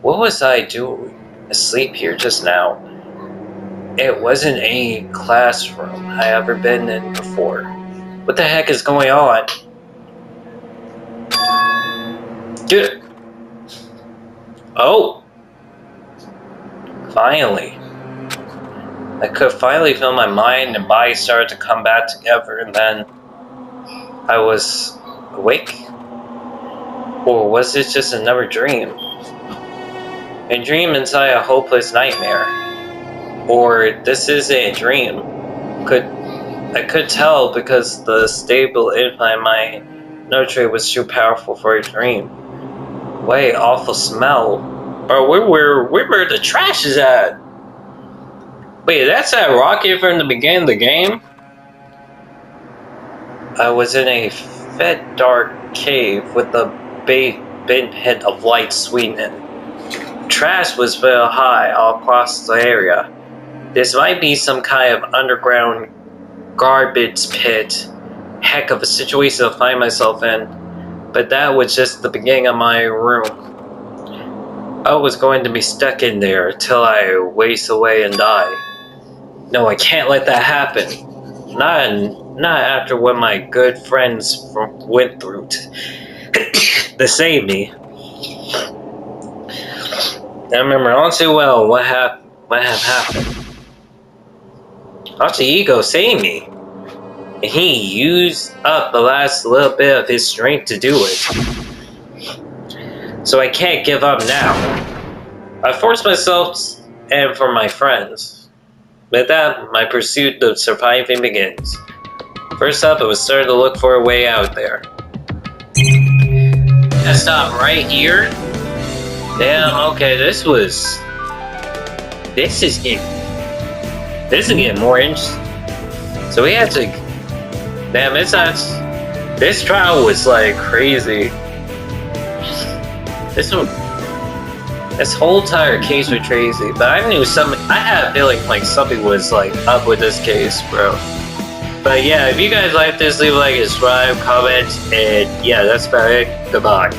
what was I doing asleep here just now? It wasn't any classroom I ever been in before. What the heck is going on? Dude. Oh! Finally. I could finally feel my mind and body started to come back together, and then I was awake? Or was this just another dream? A dream inside a hopeless nightmare? Or this isn't a dream? I could tell because the stable inside my nurture was too powerful for a dream. Wait, awful smell. Or where the trash is at? Wait, that's that rocket from the beginning of the game? I was in a fed dark cave with a big hint of light sweetening. Trash was very high all across the area. This might be some kind of underground garbage pit. Heck of a situation to find myself in. But that was just the beginning of my room. I was going to be stuck in there till I waste away and die. No, I can't let that happen. Not after what my good friends went through to save me. I remember all too well what had happened. Alter Ego saved me. And he used up the last little bit of his strength to do it. So I can't give up now. I forced myself and for my friends. With that, my pursuit of surviving begins. First up, I was starting to look for a way out there. I stopped right here. Damn, okay, this is getting more interesting. So we had to, damn, this trial was like crazy. This whole entire case was crazy, but I had a feeling like something was like up with this case, bro. But yeah, if you guys like this, leave a like, subscribe, comment, and yeah, that's about it. Goodbye.